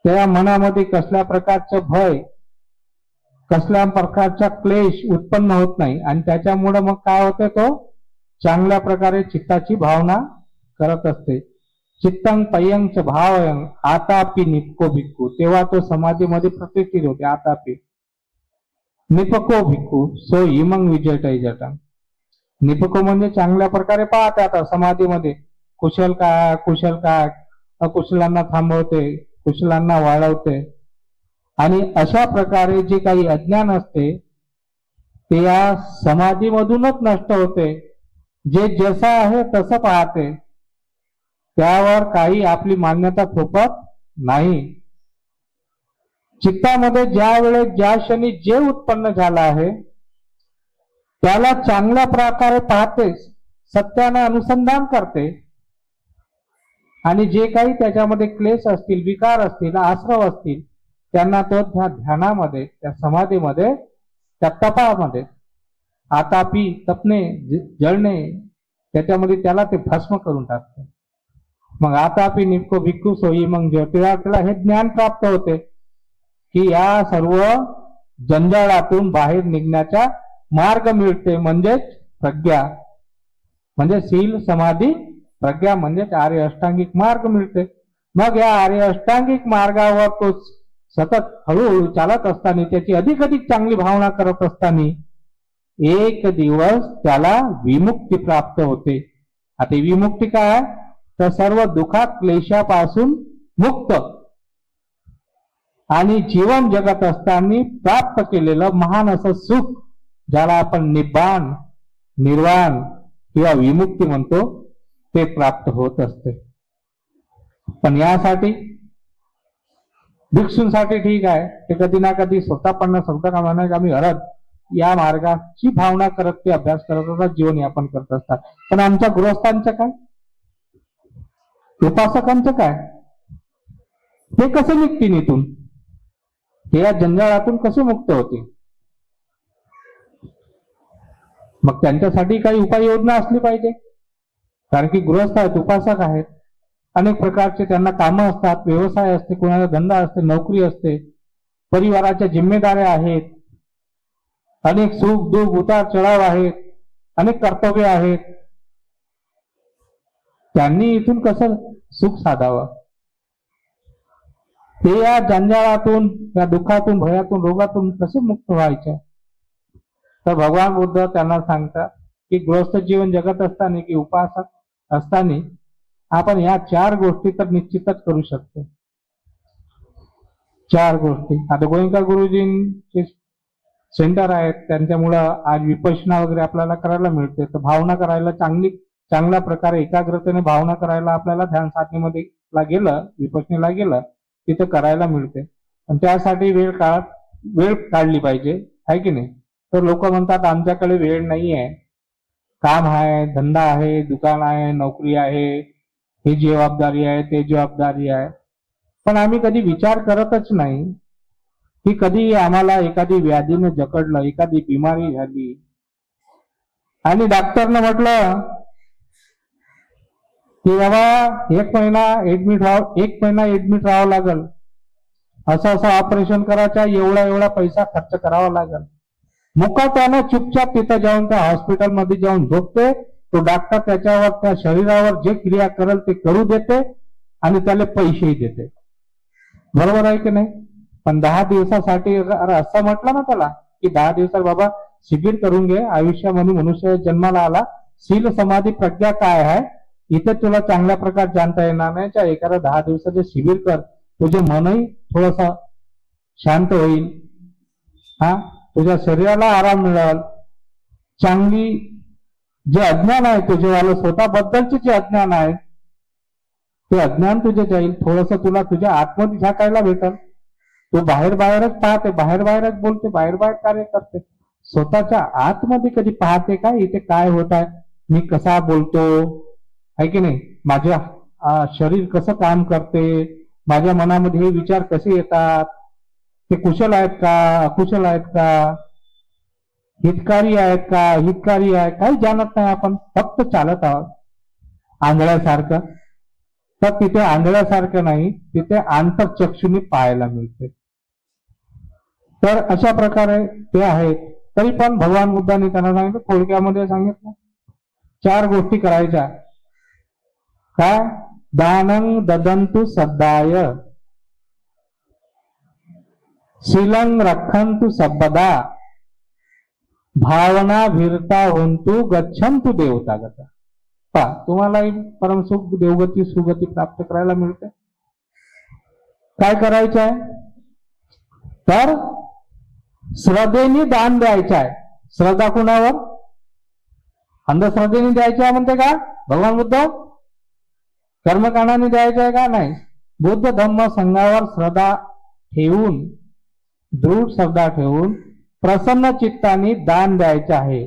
Speaker 4: त्या मनामध्ये कसल्या प्रकारचं भय, कसल्या प्रकारचा क्लेश उत्पन्न होत नाही. आणि त्याच्यामुळे मग काय होते, तो चांगल्या प्रकारे चित्ताची भावना करत असते. चित्तं पय्यं च भावयं आतापि निपको भिक्खू. तेव्हा तो समाधीमध्ये प्रतिष्ठित होते. आतापि निपको भिक्खू सो इमं विजटय जटं. निपको म्हणजे चांगल्या प्रकारे पाहते. आता समाधीमध्ये कुशल काय, कुशल काय, अकुशलांना थांबवते, कुशलांना वाढवते. आणि अशा प्रकारे जे काही अज्ञान असते ते या समाधीमधूनच नष्ट होते. जे जसं आहे तसं पाहते, त्यावर काही आपली मान्यता थोपत नाही. चित्तामध्ये ज्या वेळेस ज्या क्षणी जे उत्पन्न झालं आहे त्याला चांगल्या प्रकारे पाहते, सत्याने अनुसंधान करते. आणि जे काही त्याच्यामध्ये क्लेश असतील, विकार असतील, आश्रव असतील, त्यांना तो त्या ध्यानामध्ये, त्या समाधीमध्ये, त्या तपामध्ये, आतापी तपणे, जळणे, त्याच्यामध्ये त्याला ते भस्म करून टाकते. मग आता निपको भिक्खू सोयी मग ज्योतिराला हे ज्ञान प्राप्त होते की या सर्व जंजाळातून बाहेर निघण्याचा मार्ग मिळते, म्हणजेच प्रज्ञा, म्हणजे शील समाधी प्रज्ञा, म्हणजेच आर्य अष्टांगिक मार्ग मिळते. मग या आर्य अष्टांगिक मार्गावर तो सतत हळूहळू चालत असताना, त्याची अधिक चांगली भावना करत असताना एक दिवस त्याला विमुक्ती प्राप्त होते. आता विमुक्ती काय? तर सर्व दुःखात क्लेशापासून मुक्त आणि जीवन जगत असताना प्राप्त केलेलं महान असं सुख, ज्याला आपण निब्बाण, निर्वाण किंवा विमुक्ती म्हणतो, ते प्राप्त होत असते. पण यासाठी भिक्षूंसाठी ठीक आहे, ते कधी ना कधी स्वतः पण आम्ही हरत या मार्गाची भावना करत ते अभ्यास करत असतात, जीवन यापन करत असतात. पण आमच्या गृहस्थांचं काय, उपासकांचं काय? ते कसे निघतील इथून? ते या जंजाळातून कसे मुक्त होतील? मग त्यांच्यासाठी काही उपाययोजना असली पाहिजे. कारण की गृहस्थ आहेत, उपासक आहेत, अनेक प्रकारचे त्यांना कामं असतात, व्यवसाय असते, कोणाला धंदा असते, नोकरी असते, परिवाराच्या जिम्मेदाऱ्या आहेत, अनेक सुख दुःख उतार चढाव आहेत, अनेक कर्तव्य आहेत. त्यांनी इथून कसं सुख साधावं? ते या जंजाळातून, या दुःखातून, भयातून, रोगातून कसे मुक्त व्हायचे? तर भगवान बुद्ध त्यांना सांगतात की गृहस्थ जीवन जगत असताना की उपासक असताना आपण या 4 गोष्टी तर निश्चितच करू शकतो. 4 गोष्टी. आता गोयंका गुरुजींचे सेंटर आहेत, त्यांच्यामुळं आज विपश्यना वगैरे आपल्याला करायला मिळते. तर भावना करायला चांगल्या प्रकारे एकाग्रतेने भावना करायला आपल्याला ध्यान साधनेमध्ये गेलं, विपश्यनेला गेलं, तिथं करायला मिळते. पण त्यासाठी वेळ काढली पाहिजे, आहे की नाही? तर लोक म्हणतात आमच्याकडे वेळ नाही आहे, काम आहे, धंदा आहे, दुकान आहे, नोकरी आहे, हे जबाबदारी आहे, ते जबाबदारी आहे. पण आम्ही कधी विचार करतच नाही की कधी आम्हाला एखादी व्याधीने जखडलं, एखादी बिमारी झाली आणि डॉक्टरनं म्हटलं की बाबा 1 महिना ऍडमिट राहावं लागल, असं ऑपरेशन करायचं, एवढा पैसा खर्च करावा लागल. मुकाट्यानं चुपचाप तिथं जाऊन त्या हॉस्पिटलमध्ये जाऊन झोपते. तो डॉक्टर त्याच्यावर, त्या शरीरावर जे क्रिया करेल ते करू देते आणि त्याला पैसेही देते. बरोबर आहे की नाही? पण 10 दिवसासाठी असं म्हटलं ना त्याला की 10 दिवसात बाबा शिबिर करून घे, आयुष्यामध्ये मनुष्य जन्माला आला, शील समाधी प्रज्ञा काय आहे इथे तुला चांगल्या प्रकारे जाणता येणार नाही. एखाद्या 10 दिवसाचे शिबिर कर, तुझे मनही थोडस शांत होईल, तुझ्या शरीराला आराम मिळेल. चांगली जे अज्ञान आहे तुझेवालं, स्वतःबद्दलचे जे अज्ञान आहे ते अज्ञान तुझे जाईल. थोडस तुला तुझ्या आतमध्ये झाकायला भेटल. तू बाहेरच पाहते, बाहेरच बोलते, बाहेर कार्य करते, स्वतःच्या आतमध्ये कधी पाहते का इथे काय होत आहे, मी कसा बोलतो, आहे की नाही, माझ्या शरीर कसं काम करते, माझ्या मनामध्ये हे विचार कसे येतात, ते कुशल आहेत का, अकुशल आहेत का, हितकारी आहेत का, हितकारी आहे, काही जाणत नाही. आपण फक्त चालत आहोत आंधळ्यासारखं. तर तिथे आंधळ्यासारखं नाही, तिथे आंतरचक्षुनी पाहायला मिळते. तर अशा प्रकारे ते आहेत. तरी पण भगवान बुद्धांनी त्यांना सांगितलं, थोडक्यामध्ये सांगितलं 4 गोष्टी करायच्या. काय? दानं ददंतु सद्दाय, शीलं रक्षन्तु सर्वदा, भावना भीरता होन्तु गच्छन्तु देवतागता. तुम्हालाही परमसुख, देवगती, सुगती प्राप्त करायला मिळते. काय करायचं आहे? तर श्रद्धेने दान द्यायचं आहे. श्रद्धा कुणावर? अंधश्रद्धेने द्यायची आहे म्हणते का भगवान बुद्ध? कर्मकांडाने द्यायचं आहे का? नाही. बुद्ध धम्म संघावर श्रद्धा ठेवून, दृढ श्रद्धा ठेवून प्रसन्न चित्ताने दान द्यायचं आहे.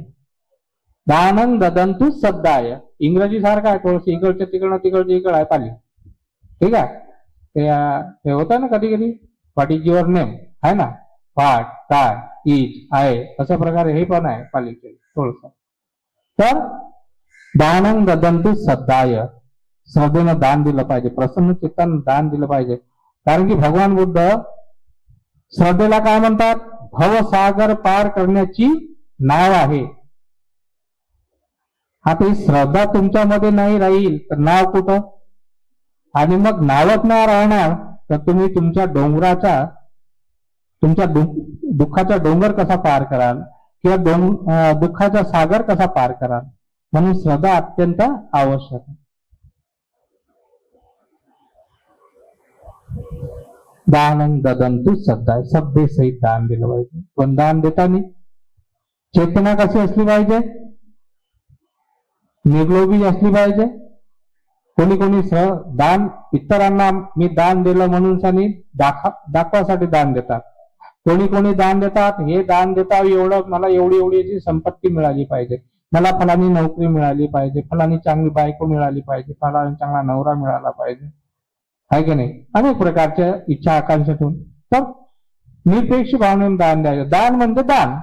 Speaker 4: दानं ददंतु सद्दाय. इंग्रजी सारखा आहे, थोडस इकडच्या तिकडं आहे पाली. ठीक आहे? ते होतं ना कधी कधी, व्हॉट इज युअर नेम, आहे ना, व्हॉट, काय, इज, आहे, अशा प्रकारे हे पण आहे पालीचे थोडस. तर दानं ददंतु सद्दाय, श्रद्धेनं दान दिलं पाहिजे, प्रसन्न चित्तानं दान दिलं पाहिजे. कारण की भगवान बुद्ध श्रद्धेला काय म्हणतात? भवसागर पार करण्याची नाव आहे. आता ही श्रद्धा तुमच्यामध्ये नाही राहील तर नाव कुठं? आणि मग नावच नाही राहणार तर तुम्ही तुमच्या दुःखाचा डोंगर कसा पार कराल किंवा दुःखाचा सागर कसा पार कराल? म्हणून श्रद्धा अत्यंत आवश्यक आहे. दानं ददंतु श्रद्धा, श्रद्धेसहित दान दिलं पाहिजे. पण दान देताना चेतना कशी असली पाहिजे? निर्लोभी असली पाहिजे. कोणी कोणी दान इतरांना मी दान दिलं म्हणून दाखवासाठी दान देतात. कोणी कोणी दान देतात, हे दान देता एवढं मला एवढी संपत्ती मिळाली पाहिजे, मला फलानी नोकरी मिळाली पाहिजे, फलानी चांगली बायको मिळाली पाहिजे, फलानी चांगला नवरा मिळाला पाहिजे, आहे की नाही? अनेक प्रकारच्या इच्छा आकांक्षा ठेवून तर निरपेक्ष भावनेने दान द्यायचं. दान म्हणजे दान.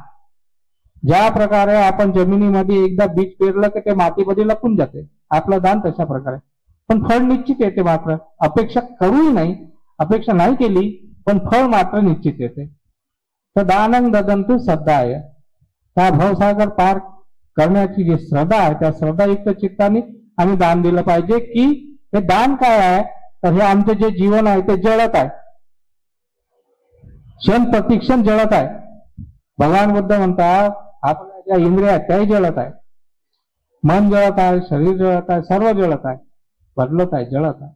Speaker 4: ज्या प्रकारे आपण जमिनीमध्ये एकदा बीज पेरलं की ते मातीमध्ये लपून जाते, आपलं दान तशा प्रकारे. पण फळ निश्चित येते. मात्र अपेक्षा करूही नाही, अपेक्षा नाही केली पण फळ मात्र निश्चित येते. तर दानं ददंतु श्रद्धा आहे. त्या भवसागर पार करण्याची जी श्रद्धा आहे त्या श्रद्धायुक्त चित्ताने आम्ही दान दिलं पाहिजे. की हे दान काय आहे? तर हे आमचं जे जीवन आहे ते जळत आहे, क्षण प्रतिक्षण जळत आहे. भगवान बुद्ध म्हणतात आपल्या ज्या इंद्रिया आहेत त्याही जळत आहे, मन जळत आहे, शरीर जळत आहे, सर्व जळत आहे, बदलत आहे, जळत आहे.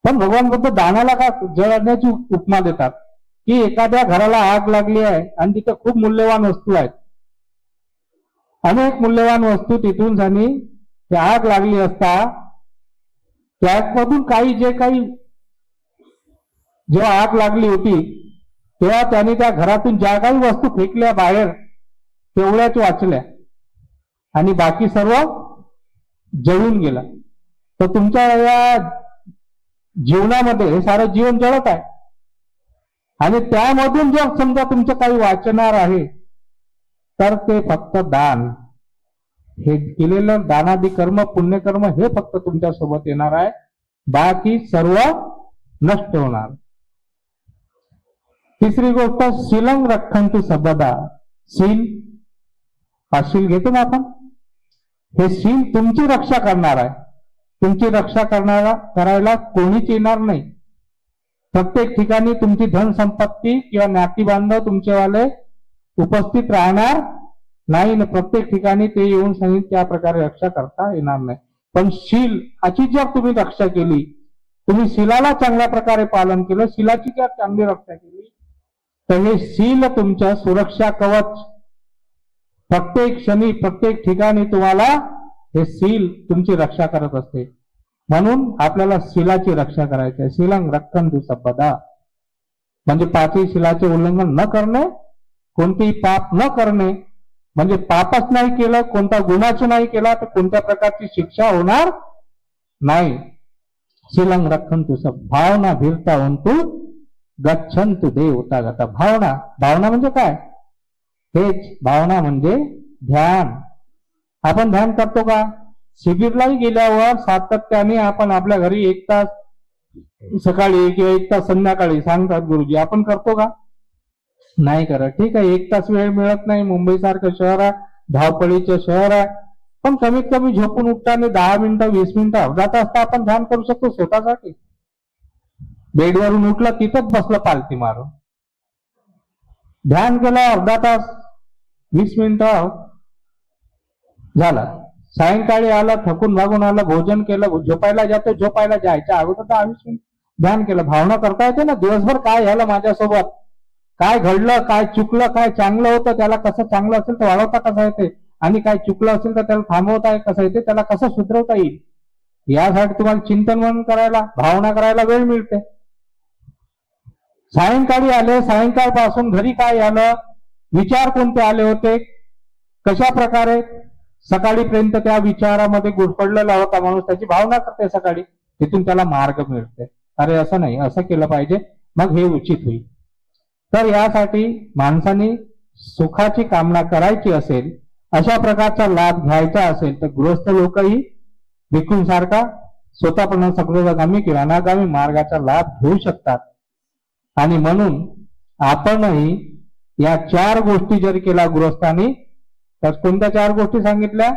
Speaker 4: पण भगवान बुद्ध दानाला का जळण्याची उपमा देतात? की एखाद्या घराला आग लागली आहे आणि तिथे खूप मूल्यवान वस्तू आहेत, अनेक मूल्यवान वस्तू तिथून झाली, ती आग लागली असता त्यामधून जेव्हा आग लागली होती तेव्हा त्यांनी त्या घरातून ज्या काही वस्तू फेकल्या बाहेर तेवढ्याच वाचल्या आणि बाकी सर्व जळून गेला. तर तुमच्या या जीवनामध्ये हे सारं जीवन जळत आहे आणि त्यामधून जर समजा तुमचं काही वाचणार आहे तर ते फक्त दान, हे केलेलं दानादी कर्म, पुण्यकर्म हे फक्त तुमच्या सोबत येणार आहे, बाकी सर्व नष्ट होणार. तिसरी गोष्ट शीलं रक्षन्तु सर्वदा. शील, हा शील घेतो ना आपण, हे शील तुमची रक्षा करणार आहे. तुमची रक्षा करायला कोणीच येणार नाही. प्रत्येक ठिकाणी तुमची धनसंपत्ती किंवा नाती बांधव तुमचेवाले उपस्थित राहणार नाही ना, प्रत्येक ठिकाणी ते येऊन सांगितलं त्या प्रकारे रक्षा करता येणार नाही. पण शील याची जर तुम्ही रक्षा केली, तुम्ही शीलाला चांगल्या प्रकारे पालन केलं, शीलाची जर चांगली रक्षा केली तर हे शील तुमच्या सुरक्षा कवच, प्रत्येक क्षणी प्रत्येक ठिकाणी तुम्हाला हे शील तुमची रक्षा करत असते. म्हणून आपल्याला शीलाची रक्षा करायची आहे. शीलं रक्षन्तु सर्वदा म्हणजे पाचही शीलाचे उल्लंघन न करणे, कोणतेही पाप न करणे, म्हणजे पापच नाही केलं, कोणता गुन्हाच नाही केला तर कोणत्या प्रकारची शिक्षा होणार नाही. शीलं रक्षन्तु भावना भीरतावंतु गच्छन्तु देवता गता. भावना म्हणजे काय? हेच भावना म्हणजे ध्यान. आपण ध्यान करतो का? शिबिरलाही गेल्यावर सातत्याने आपण आपल्या घरी 1 तास सकाळी किंवा 1 तास संध्याकाळी सांगतात गुरुजी, आपण करतो का? नाही करत. ठीक आहे, 1 तास वेळ मिळत नाही, मुंबई सारखं शहर आहे, धावपळीचं शहर आहे, पण कमीत कमी झोपून उठताना 10 मिनिटं 20 मिनिटं अर्धा तास तर आपण ध्यान करू शकतो स्वतःसाठी. बेडवरून उठलं तिथंच बसलं पालथी मारून, ध्यान केलं अर्धा तास 20 मिनिटं झालं. सायंकाळी आलं, थकून भागून आलं, भोजन केलं, झोपायला जातो, झोपायला जायच्या अगोदर 10-20 मिनिट ध्यान केलं. भावना करता येते ना दिवसभर काय झालं माझ्यासोबत, काय घडलं, काय चुकलं, काय चांगलं होतं त्याला कसं चांगलं असेल तर वाढवता कसं येते, आणि काय चुकलं असेल तर त्याला थांबवता कसं येते, त्याला कसं सुधरवता येईल, यासाठी तुम्हाला चिंतन मनन करायला, भावना करायला वेळ मिळते. सायंकाळी आले, सायंकाळपासून घरी काय आलं, विचार कोणते आले होते, कशा प्रकारे सकाळीपर्यंत त्या विचारामध्ये गुरफडलेला होता माणूस, त्याची भावना करते सकाळी, तिथून त्याला मार्ग मिळते. अरे असं नाही, असं केलं पाहिजे, मग हे उचित होईल. तर यासाठी माणसाने सुखाची कामना करायची असेल, अशा प्रकारचा लाभ घ्यायचा असेल तर गृहस्थ लोकही भिक्षूंसारखा स्वतःपणे सकृतगामी किंवा अनागामी मार्गाचा लाभ घेऊ शकतात. आणि म्हणून आपणही या 4 गोष्टी जर केल्या गृहस्थांनी, तर कोणत्या 4 गोष्टी सांगितल्या?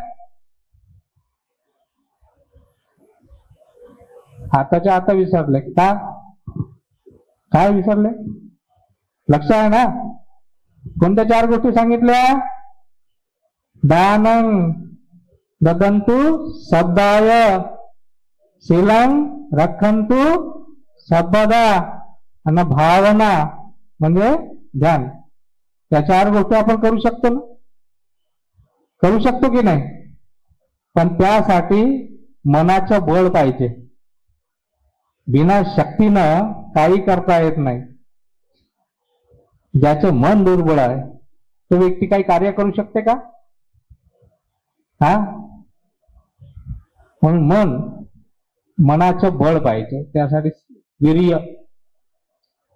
Speaker 4: आताच्या आता विसरले का? काय विसरले? लक्ष आहे ना? कोणत्या 4 गोष्टी सांगितल्या? दानं ददन्तु सद्दाय, शीलं रक्षन्तु सर्वदा, आणि भावना म्हणजे ध्यान. या 4 गोष्टी आपण करू शकतो ना? करू शकतो की नाही? पण त्यासाठी मनाचं बळ पाहिजे. बिना शक्तीनं काही करता येत नाही. ज्याचं मन दुर्बळ आहे तो व्यक्ती काही कार्य करू शकते का? हा, म्हणून मनाचं बळ पाहिजे. त्यासाठी वीर्य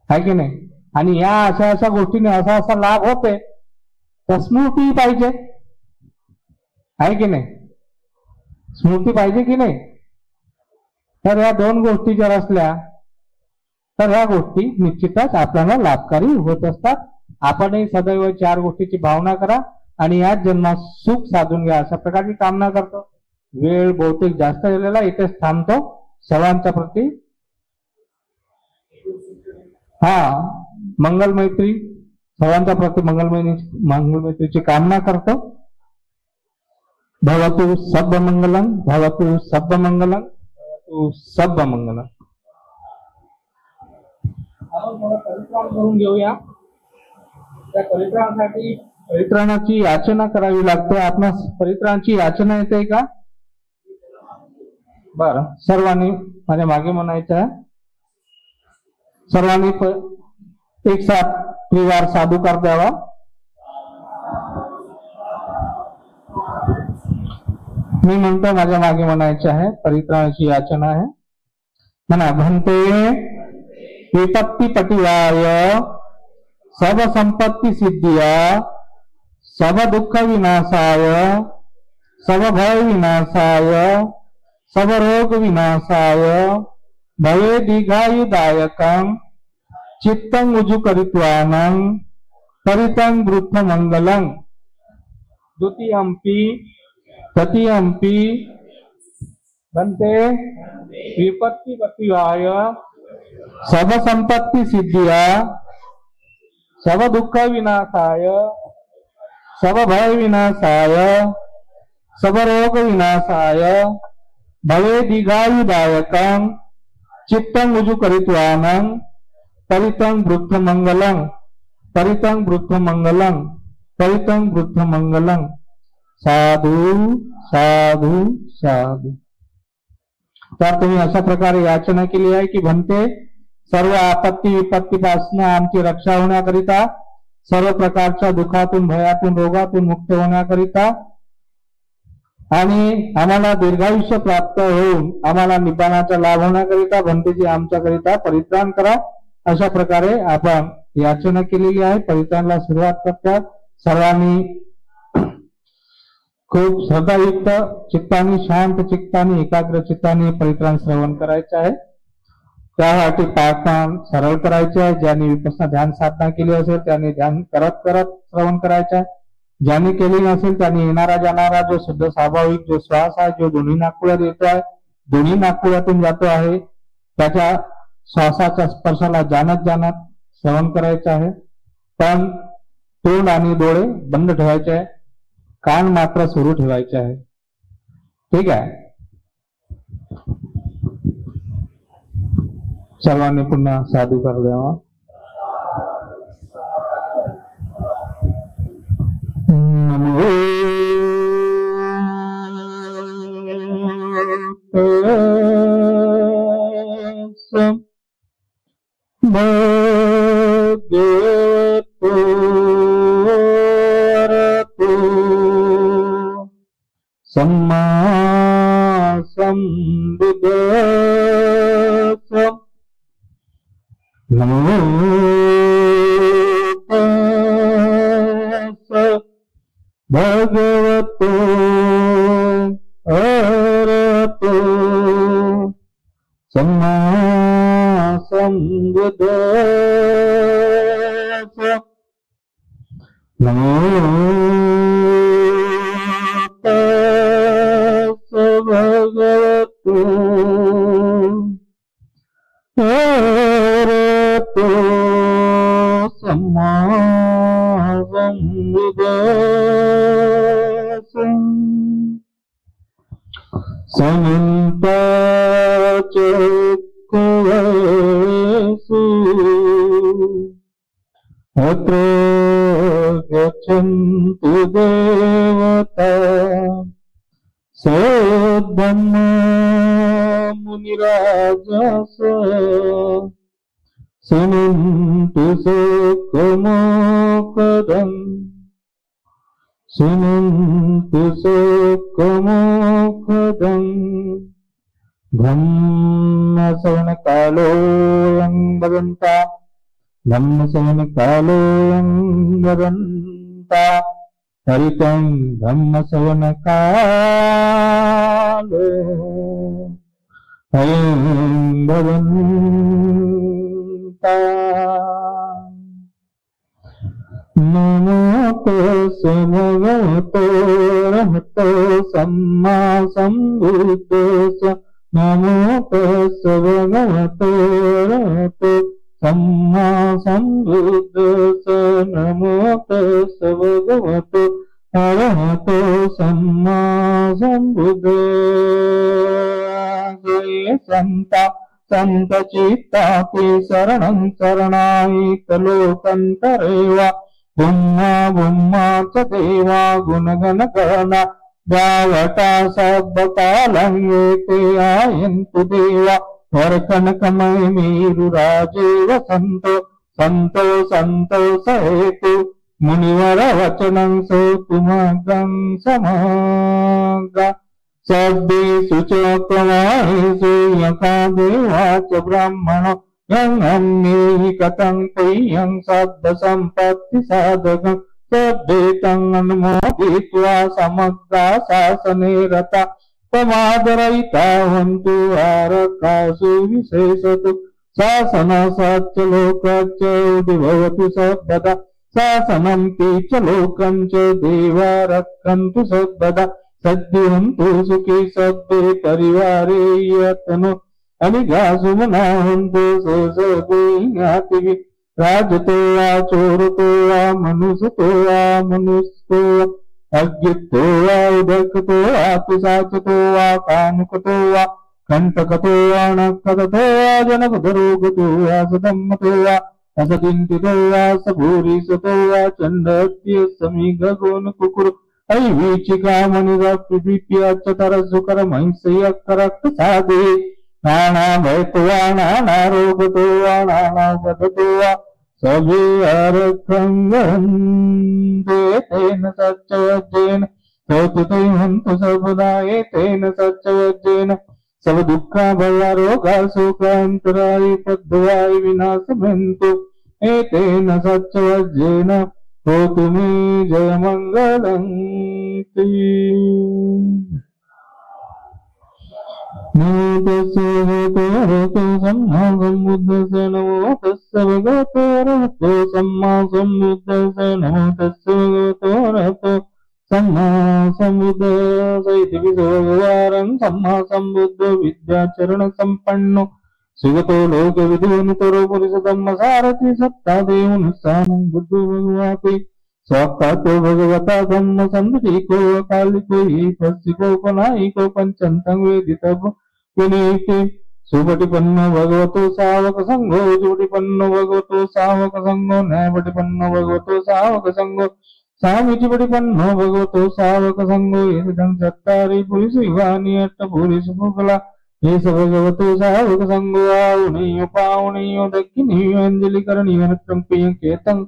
Speaker 4: आहे की नाही? आणि या अशा गोष्टीने असा लाभ होते. तर स्मृती पाहिजे, आहे की नाही? स्मृती पाहिजे की नाही? तर या 2 गोष्टी जर असल्या तर ह्या गोष्टी निश्चितच आपल्याला लाभकारी होत असतात. आपणही सदैव 4 गोष्टीची भावना करा आणि याच जन्मात सुख साधून घ्या, अशा प्रकारची कामना करतो. वेळ बहुतेक जास्त झालेला, इथेच थांबतो. सर्वांच्या प्रती मंगल मैत्री, सर्वांच्या प्रती मंगलमैत्रीची कामना करतो. भवतु सर्वमंगलं, भवतु सर्वमंगलं, भवतु सर्वमंगलं. परित्राण करून घेऊया. त्या परित्राणासाठी परित्राणाची याचना करावी लागते. आपणास परित्राणाची याचना येते का? बरं, सर्वांनी माझ्या मागे म्हणायचं आहे. सर्वांनी एक साथ त्रिवार साधुकार द्यावा. मी म्हणतो, माझ्या मागे म्हणायचे आहे. परित्राणाची याचना आहे. म्हणा, भन्ते विपत्ती पटिवाय सब संपत्ति सिद्धिया सब दुःख विनाशाय सब भय विनाशाय सब रोग विनाशाय भवे दीर्घायुदायकं चित्तं उजुकरित्वानं परितं वृद्ध मंगलं. द्वितीयंपि तृतीयंपि भन्ते विपत्ति पटिवाय सब संपत्ति सिद्धिया सब दुःख विनाशाय सब भय विनाशाय सब रोग विनाशाय भवे दीर्घायुदायकं चित्तं उजुकरित्वानं परितं वृद्ध मंगलं, परितं वृद्ध मंगलं, परितं वृद्ध मंगलं. साधु साधु साधु. तर तुम्ही अशा प्रकारे याचना केली आहे की भन्ते सर्व आपत्ती विपत्तीपासून आमची रक्षा होण्याकरिता, सर्व प्रकारच्या दुःखातून भयातून रोगातून मुक्त होण्याकरिता आणि आम्हाला दीर्घायुष्य प्राप्त होऊन आम्हाला निब्बाणाचा लाभ होण्याकरिता भन्तेजी आमच्याकरिता परित्राण करा. अशा प्रकारे आपण याचना केलेली आहे. परित्राणाला सुरुवात करतात. सर्वांनी खूप श्रद्धायुक्त चित्ताने, शांत चित्ताने, एकाग्र चित्ताने परित्राण श्रवण करायचं आहे. त्यासाठी पाठांतर सरळ करायचे आहे. ज्यांनी विपස්සना ध्यान साधना केली असेल त्यांनी ध्यान करत करत श्रवण करायचं आहे. ज्यांनी केली नसेल त्यांनी येणारा जाणारा जो शुद्ध स्वाभाविक जो श्वास आहे, जो दोन्ही नाकपुड्यात येतो आहे, दोन्ही नाकपुड्यातून जातो आहे, त्याच्या श्वासाच्या स्पर्शाला जाणत जाणत श्रवण करायचं आहे. पण तोंड आणि डोळे बंद ठेवायचे आहे, कान मात्र सुरू ठेवायचे आहे. ठीक आहे. सर्वांनी पुन्हा साधुकार द्यावा. सम्मा संबुद्धस्स नमो तस्स भगवतो अरहतो भगवतो अरहतो सम्मा सम्बुद्धस्स समन्ताचक्रवर्षु अत्र गच्छन्तु देवता सद्धम्म मुनिराजस शृण्वन्तु शोकमोकदम् शृण्वन्तु शोकमोकदम् धम्मश्रवणकालोऽयं भगवन्ता धम्मश्रवणकालोऽयं भगवन्ता हरितं धम्मश्रवणकालो अयं भगवन्ता नमो तस्मै भगवतो अरहतो सम्मा सम्बुद्धस्स नमो तस्मै भगवतो अरहतो सम्मा सम्बुद्धस्स नमो तस्मै भगवतो अरहतो सम्मा सम्बुद्धस्स संता संत चित्ता ते शरणं शरणायितलोकन्तरेवा ब्रह्मा ब्रह्मा च देवा गुणगण गणा गावटा शब्दकालं ते आयन्तु देवा वरकनकमय मेरुराजेव संतो संतो संतो सहेतु मुनिवर वचनं सोतुमगं समग्र सद्देषु च प्रवाहेषु यका देवा च ब्राह्मणो यं अन्ये कथं तेयं शब्दसम्पत्ति साधकं सद्देतं अनुमोदित्वा समग्रा शासने रता प्रमादरहिता हन्तु आरकासु विशेषतु शासनात् च लोकच्च उद्भवतु सर्वदा शासनं ते च लोकं च देवा रक्षन्तु सर्वदा सद्यन्तु सुखी सद्ये परिवारे यत्नो अनिगासु मनाहन्तु ससदे ज्ञातिभिः राजतो वा चोरतो वा मनुष्यतो वा मनुष्यो अज्ञतो वा उदकतो वा पिशाचतो वा कामुकतो वा कंटकतो वा नक्कतो वा जनपदरोगतो वा सदम्मतो वा असदिन्तितो वा सभूरिसतो वा चण्डत्य समीगगोन कुकुर ऐवीचिका मणिरप्रिप्याच्चतरसुकर महिषयकरक्त साधे नाना भयतो वा नाना रोगतो वा नाना वदतो वा सभे अरखंगन्ते तेन सच्चवज्जेन सौतुते हन्तु सर्वदा एतेन सच्चवज्जेन सब दुःखा भया रोगा शोकान्तराय पद्वाय विनाशमन्तु एतेन सच्चवज्जेन होतु मे जयमङ्गलम् नमो तस्मै भगवतो अरहतो सम्मा सम्बुद्धस्स नमो तस्मै भगवतो अरहतो सम्मा सम्बुद्धस्स नमो तस्मै भगवतो अरहतो सम्मा सम्बुद्धस्स इति विभवारं सम्मा सम्बुद्ध विद्याचरण सम्पन्नो सुगतो लोकविदुनुतरो पुरुषधम्मसारथि सत्तादेवनुस्सानं बुद्धो भगवाति स्वाक्कातो भगवता धम्म संदीको कालिको ईश्वसिको पनायिको पंचंतं वेदितव्यो विनीति सुपटिपन्नो भगवतो सावक संघो जुपटिपन्नो भगवतो सावक संघो न्यायपटिपन्नो भगवतो सावक संघो सामिचिपटिपन्नो भगवतो सावक संघो एतदं चत्तारि पुरुष युगानि अट्ट पुरुष पुगला एष भगवतो सावक संघो आउणीयो पाउणीयो दक्षिणीयो अंजलिकरणीयो नत्रं प्रियंकेतं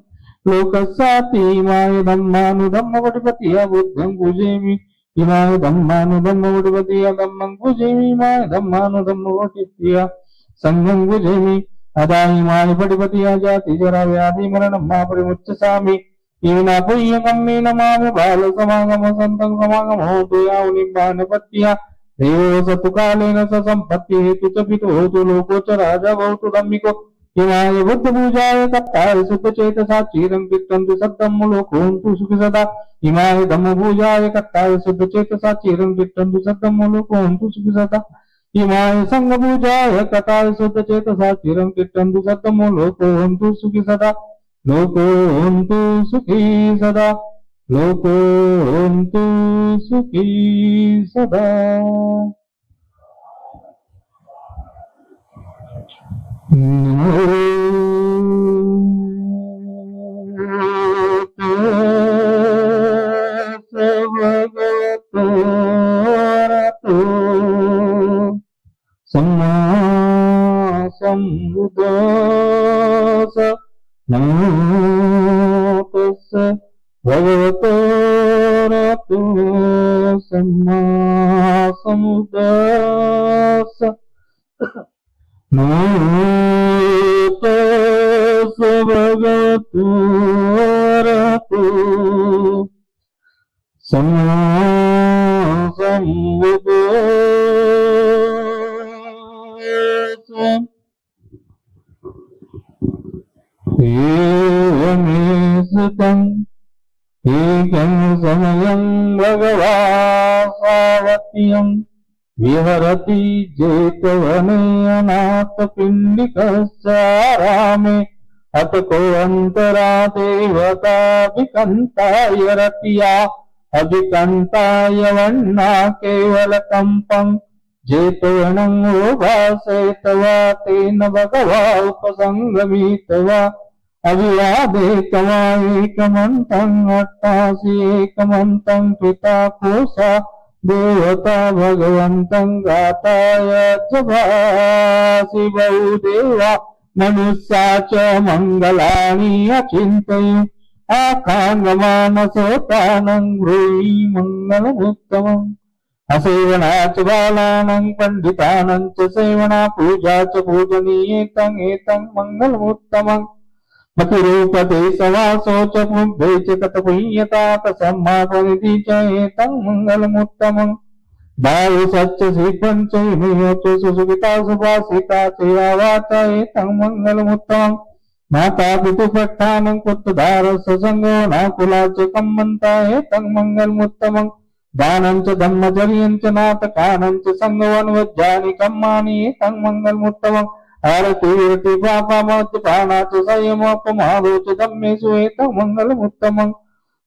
Speaker 4: लोकसाति इमाय धम्मानुधम्मपटिपतिया बुद्धं पूजयामि इमाय धम्मानुधम्मपटिपतिया धम्मं पूजयामि इमाय धम्मानुधम्मपटिपतिया संघं पूजयामि अदा इमाय पटिपतिया जाति जरा व्याधि मरणं मा परिमुच्यसामि येन पुण्यकम्मे नमामि बालसमागम सन्तं समागम होतु यावनिब्बानपत्या देवो सतुकालेन स सम्पत्ति हेतु च पितो होतु लोको च राजा भवतु धम्मिको हिमाय बुद्ध पूजाय कत्ताय शुद्ध चेतसा चिरं तिष्ठन्तु सत्तम लोकोऽन्तु सुखी सदा हिमाय धम्म पूजाय कत्ताय शुद्ध चेतसा चिरं तिष्ठन्तु सत्तम लोकोऽन्तु सुखी सदा हिमाय संघ पूजाय कत्ताय शुद्ध चेतसा चिरं तिष्ठन्तु सत्तम लोकोऽन्तु सुखी सदा लोकोऽन्तु सुखी सदा लोकोऽन्तु सुखी सदा। सम्मा सम्बुद्धस्स नमो तस्स भगवतो अरहतो सम्मा सम्बुद्धस्स नमो तस्स भगवतो अरहतो सम्मा सम्बुद्धस्स। एवमेषतं एकं समयं भगवा सावत्यं विहरति जेतवने अनाथपिण्डिकस्यारामे अतको अन्तरा देवता विकन्ताय रतिया अभिकन्ताय वह्ना केवलकम्पं जेतवनं भासेतवा तेन भगवा उपसङ्गमितवा अभिवादे तवा एकमन्तं अट्टासि एकमन्तं पिता कोसा देवता भगवन्तं गाताय जभासि बहुदेवा मनुष्या च मङ्गलानि अचिन्तयन् आकाङ्गमानसोतानं ब्रूहि मङ्गलमुत्तमम् असेवनाच बालानं पण्डितानं च सेवना पूजा च पूजनीयेतं एतं मङ्गलमुत्तमम् मतिरूपते सवासो च मुग्धे च कतपुण्यता तसम्मापनिधि च एतं मङ्गलमुत्तमम् भावो सच्च सिद्धं च इमयो च सुसुखिता सुभासिता च यावाचा एतं मङ्गलमुत्तमम् माता पितुपट्टानं पुत्रधारस्य सङ्गो नाकुला च कम्मन्ता एतं मङ्गलमुत्तमम् दानं च धम्मचर्यं च नाटकानं च सङ्गवन्वज्जानि कम्मानि एतं मङ्गलमुत्तमम् आरतीर्ति पापामोत्पाना च संयमोपमादो च धम्मेषु एतं मङ्गलमुत्तमम्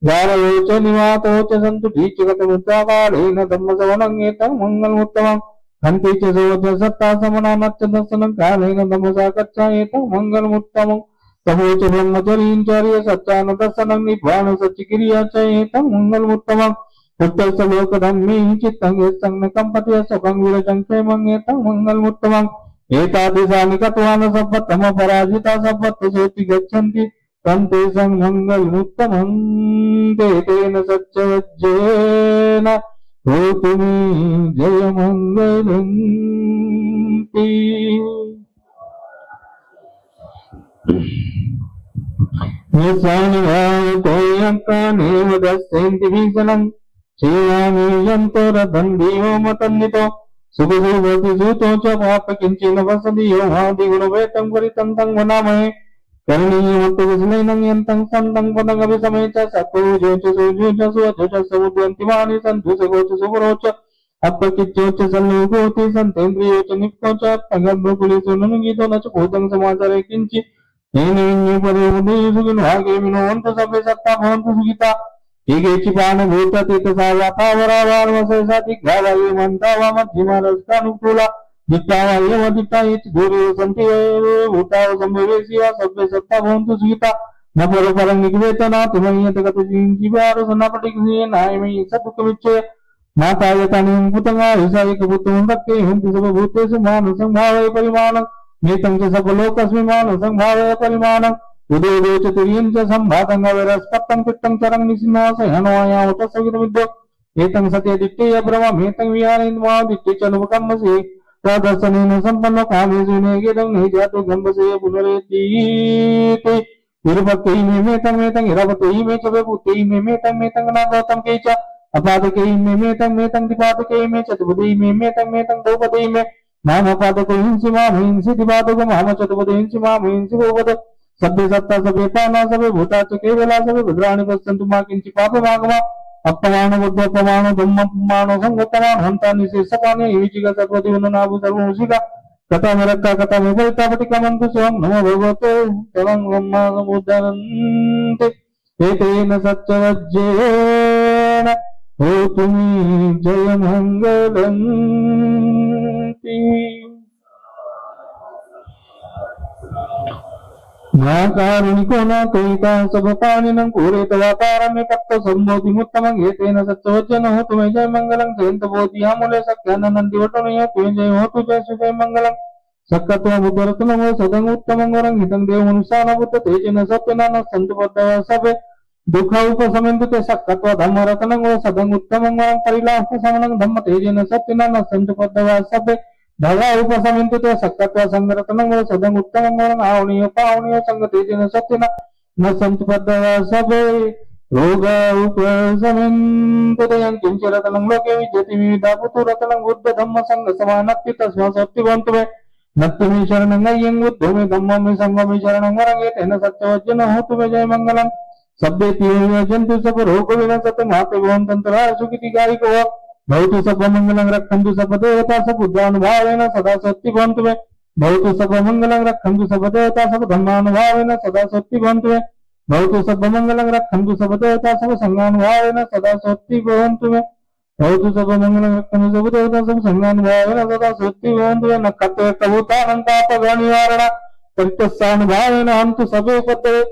Speaker 4: गारयो च निवातो च सन्तुष्टि च गतमुद्राकालेन धम्मश्रवणं एतं मङ्गलमुत्तमम् हन्ति च सोच सत्ता समनानच्च दर्शनं कालेन धम्मसाकच्छा एतं मङ्गलमुत्तमम् तमो च ब्रह्मचर्यं सच्चान दर्शनं निभ्वान सच्चिक्रिया च एतं मङ्गलमुत्तमम् उत्तरस्य लोकधम्मे चित्तं यस्तं न कम्पति सुखं विरजं क्षेमं एतं मङ्गलमुत्तमम् एतादृशानि कत्वान सपत्तम पराजिता सपत्त सोति गच्छन्ति तं तेषां मङ्गलमुत्तमम् ते तेन सच्चवज्जेन होतु मे जयमङ्गलम् ते। निस्सानुभावतोऽयङ्कानेव दस्यन्ति भीषणम् सेवामि यन्तोरदन्धियो मतन्नितो सुखसुभति सूतो च पाप किंचिन वसति यो हादिगुणवेतं परितं तं वनामहे करणीयमत्तकुशलैनं यन्तं सन्तं पदमभिसमे च सत्त्वजो च सूर्यो च सुवचो च समुद्यन्तिमानि सन्तु सगो च सुवरो च अपकिच्चो च सल्लोकोति सन्तेन्द्रियो च निप्तो च अगर्भकुलेषु नुगीतो न च भूतं समाचारे किञ्चि येनेन्ये परे उदये सुखिनो आगे मिनोऽन्तु सभ्ये सत्ता भवन्तु सुखिता एकेची पानभूत तीतसा वातावरावारवसेसाति घावाये मन्तावा मध्यमारस्कानुकूला दिक्तावाये मदिक्तायेति दूरे सन्ति भूताव सम्भवेसि वा सभ्ये सत्ता भवन्तु सुखिता न परपरं निगवेतना तुमय्यत गतजीविवारसनापटिकसिये नायमयि सदुःखमिच्छय मातायतानि भूतंगा हिसायिकभूतं रक्ते हन्ति सर्वभूतेषु मानसं भावये परिमाणं नेतं च सर्वलोकस्मिन् मानसं भावये परिमाणं उदय चतुर्यं च संभातं अविरस्पत्तं पित्तं चरं निसिंहासयानोयावतसविदमिद्यो एतं सत्यदिट्टेय ब्रह्ममेतं विहारेन्द्रमादिट्टे च नुपकम्मसे तदर्शनेन सम्पन्नो कामेषु नेगेदं नेजातो गम्बसे पुनरेतीते विरुपक्तै मेतं इरवतै मे च विभूतै मेतं नागौतं के च अपादकै मेतं दिपादकै मे चतुर्पदै मेतं द्रौपदै मे माम पादको हिंसी माम हिंसी पादको माम चतुपद हिंसी माम हिंसी गोपद सभ्य सत्ता सभ्य पाना सभ्य भूताच केवला सभ्य भद्राणि पश्यन्तु मा किंचित् पापमागमा अपमानो बुद्धोपमानो धम्मपमानो संगतमानो हंता निशेषपाने युजिका सर्वदिवननाभु सर्वमुषिका कथा मेरक्का कथा मेपरिता पटिका मंतु स्वं नमो भगवते तवं ब्रह्मा समुद्धरन्ते एतेन सत्यवज्जेन होतुमि जयमङ्गलन्ति कारुणिको न तोयिता सबपानिनं कुरेत वातारम्य तप्त सम्बोधिमुत्तमं एतेन सत्यवज्जेन होतु मे जय मंगलं जयन्त बोधियामुले सख्यानन्दिवटुनय तुय जय होतु जय सुजय मंगलं सक्कत्व बुद्धरत्नमो सदं उत्तमं वरं हितं देवमनुष्यान बुद्ध तेजेन सत्यनान सन्तु पद्धव सभे दुःख उपशमन्तु ते सक्कत्व धम्मरत्नं सदं उत्तमं वरं परिलाह समनं धम्म तेजेन सत्यनान सन्तु पद्धव सभे धगा उपशमन्तु ते सक्कत्व संगरत्नं सदं उत्तमं वरं आवणीय पावणीय संग तेजेन सत्यना न सन्तु पद्धव सभे रोग उपशमन्तु ते किंचरत्नं लोके विद्यति विविधा पुतुरत्नं बुद्ध धम्म संग समानत्ति तस्मा सत्यवन्तु मे नत्तुमि शरणं अय्यं बुद्धोमि धम्ममि संगमि शरणं वरंगे तेन सत्यवज्जन होतु मे जय मंगलम सभ्येति जन्तु सब रोग विनाशत माते भवन्तन्तरा सुखिति गायिको भवतु सब मंगलं रक्षन्तु सब देवता सब बुद्धानुभावेन सदा सत्ति भवन्तु मे भवतु सब मंगलं रक्षन्तु सब देवता सब धम्मानुभावेन सदा सत्ति भवन्तु मे भवतु सब मंगलं रक्षन्तु सब देवता सब संगानुभावेन सदा सत्ति भवन्तु मे भवतु सब मंगलं रक्षन्तु सब देवता सब संगानुभावेन सदा सत्ति भवन्तु मे नक्कते कबूतानन्तापगणिवारण परितस्सानुभावेन हन्तु सबे पद्ये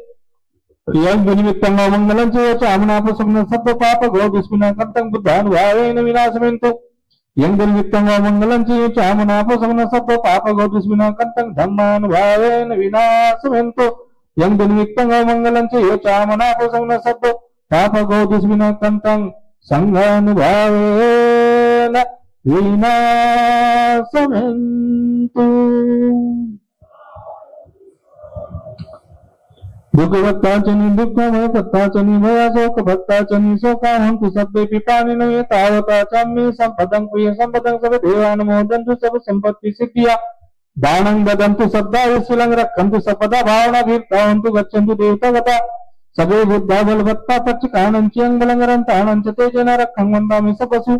Speaker 4: यं निमित्तं मंगलं च चामनापसम्न सब पाप गो दुष्मिना कंतं बुद्धानुभावेन विनाशमेन्तु यं निमित्तं मंगलं च चामनापसम्न सब पाप गो दुष्मिना कंतं धम्मानुभावेन विनाशमेन्तु यं निमित्तं मंगलं च चामनापसम्न सब पाप गो दुष्मिना कंतं संघानुभावेन विनाशमेन्तु दुख भक्ताचनी दुःखमय भक्ताचनी भया शोक भक्ताचनी शोकाहंतु सभ्ये पिपानिनो ये तावता चाम्ये संपदं प्रिय संपदं सब देवानुमोदन्तु सब संपत्ति सिद्धिया दानं ददन्तु शब्दायुशीलं रक्षन्तु सपदा भावना भीर्तावन्तु गच्छन्तु देवतागता सबे बुद्धा बलवत्ता पच्चिकानंच अंगलंगरंतानंच तेजेन रक्षं वन्दामि सपसु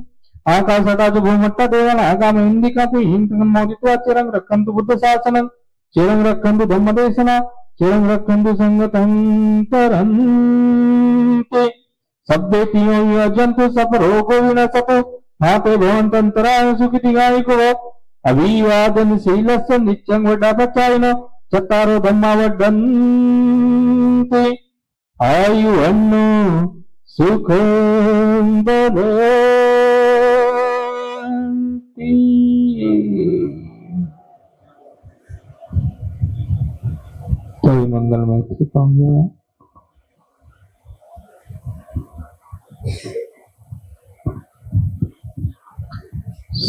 Speaker 4: आकाशटाज भूमट्टा देवन आगाम इंदिकापि हिंतं मोदित्वा चिरं रक्षन्तु बुद्ध शासनं चिरं रक्षन्तु धम्मदेशना चिरं रक्षन्तु संगतं तरन्ति सभ्येति यजन्तु सपरोगो विनशतु माते भवन्तन्तराय सुखिति गायिको अभिवादन शीलस्य नित्यं वड्डापचायिन चत्तारो धम्मा वड्डन्ति आयुअन्नु सुखं ददन्ति कोई मंगलमय कृपा हो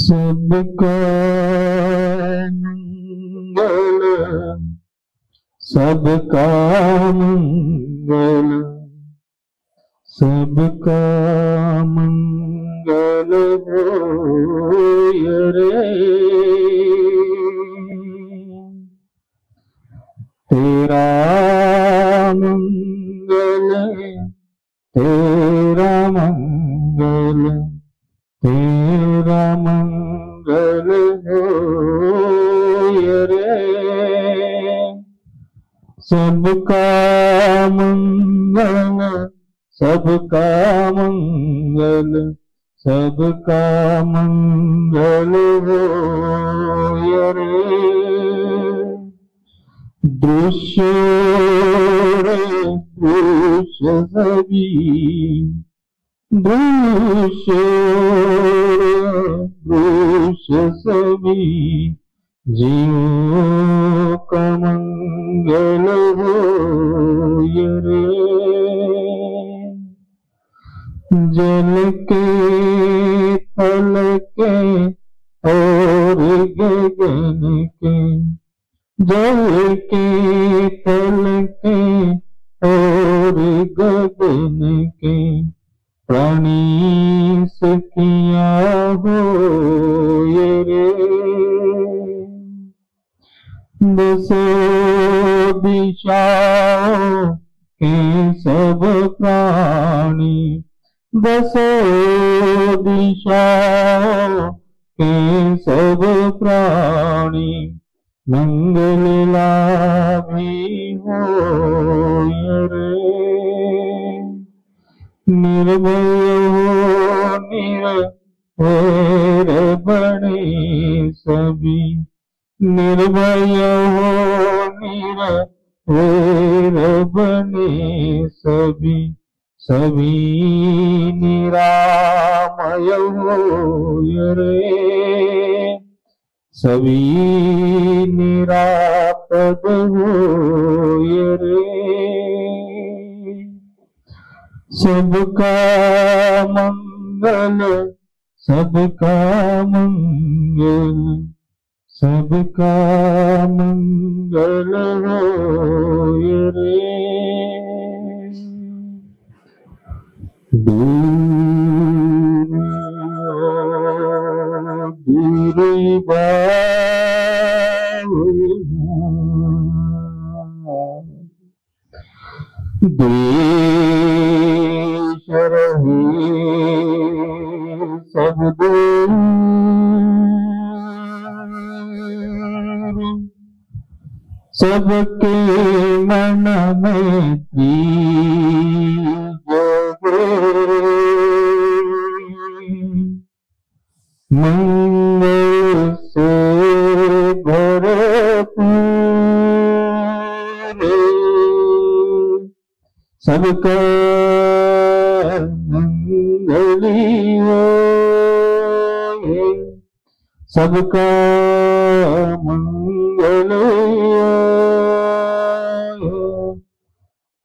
Speaker 4: सबका मंगल सबका मंगल सबका मंगल होय रे तेरा मंगल तेरा मंगल तेरा मंगल होय रे सबका मंगल सबका मंगल सबका मंगल होय रे दृश्य दृश्य सभी दृश्य दृश्य सभी जीवों का मंगल होय रे जल के थल के और गगन के जल के थल के और गगन के प्राणी सखिया होय रे दसो दिशाओं के सब प्राणी, दसो दिशाओं के सब प्राणी, मंगल लाभी होय रे। निर्भय हो निरवैर बने सभी, निर्भय हो निरवैर बने सभी, सभी निरामय होय रे, सभी निरापद होय रे। सबका मंगल, सबका मंगल, सबका मंगल होय रे। दूर देश रहे सब दूर, सबके मन में मंगल से भरपूर, सबका मंगली होए, सबका मंगल होए,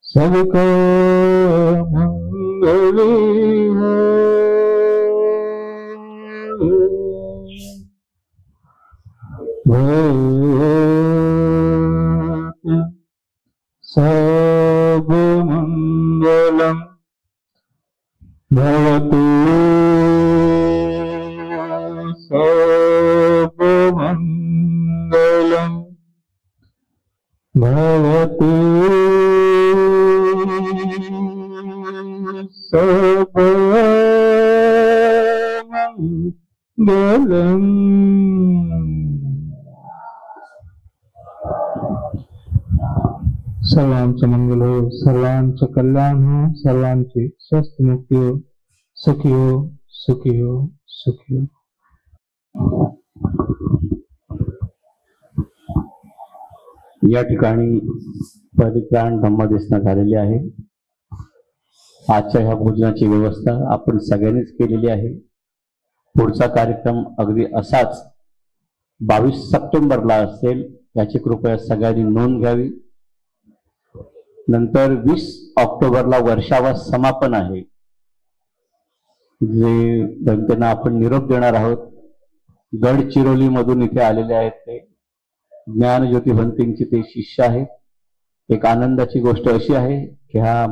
Speaker 4: सबका मंगल होए। सब मंगलम भवतु, सब मंगलम भवतु, सब मंगलम। सर्वांचं मंगल हो, सर्वांचं कल्याण हो, सर्वांची स्वस्थ मुक्ती हो, सुखी हो, सुखी हो, सुखी हो।
Speaker 1: या ठिकाणी परित्राण धम्मदेसना झालेली आहे। आजच्या ह्या भोजनाची व्यवस्था आपण सगळ्यांनीच केलेली आहे। पुढचा कार्यक्रम अगदी असाच 22 सप्टेंबरला असेल, याची कृपया सगळ्यांनी नोंद घ्यावी। नंतर 20 ऑक्टोबरला वर्षावास समापन आहे, जे त्यांना आपण निरोप देणार आहोत। गडचिरोली मधून इथे आलेले आहेत ते ज्ञानज्योती भंतेंचे ते शिष्य आहेत। एक आनंदाची गोष्ट अशी आहे की ह्या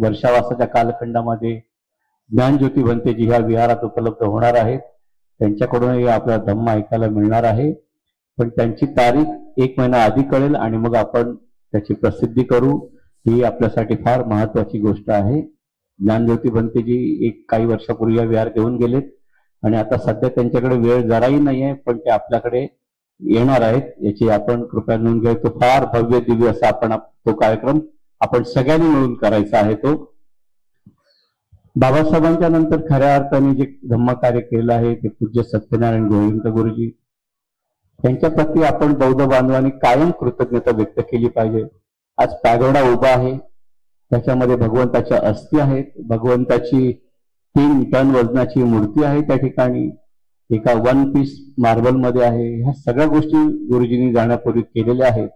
Speaker 1: वर्षावासाच्या कालखंडामध्ये ज्ञानज्योती भंतेजी ह्या विहारात उपलब्ध होणार आहेत। त्यांच्याकडूनही आपल्याला धम्म ऐकायला मिळणार आहे, पण त्यांची तारीख 1 महिना आधी कळेल आणि मग आपण त्याची प्रसिद्धी करू। ही आपल्यासाठी फार महत्वाची गोष्ट आहे। ज्ञानज्योती भंतेजी काही वर्षापूर्वी या विहार घेऊन गेलेत आणि आता सध्या त्यांच्याकडे वेळ जराही नाही आहे, पण ते आपल्याकडे येणार आहेत, याची आपण कृपया नोंद घ्या। तो फार भव्य दिव्य असा तो कार्यक्रम आपण सगळ्यांनी मिळून करायचा आहे। तो बाबासाहेबांच्या नंतर खऱ्या अर्थाने जे धम्मकार्य केलं आहे ते पूज्य सत्यनारायण गोविंद गुरुजी, त्यांच्या प्रती आपण बौद्ध बांधवांनी कायम कृतज्ञता व्यक्त केली पाहिजे। आज पॅगोडा उभा आहे, त्याच्यामध्ये भगवंताच्या अस्थी आहेत, भगवंताची 3 टन वजनाची मूर्ती आहे, त्या ठिकाणी एका 1 पीस मार्बल मध्ये आहे। ह्या सगळ्या गोष्टी गुरुजींनी जाण्यापूर्वी केलेल्या आहेत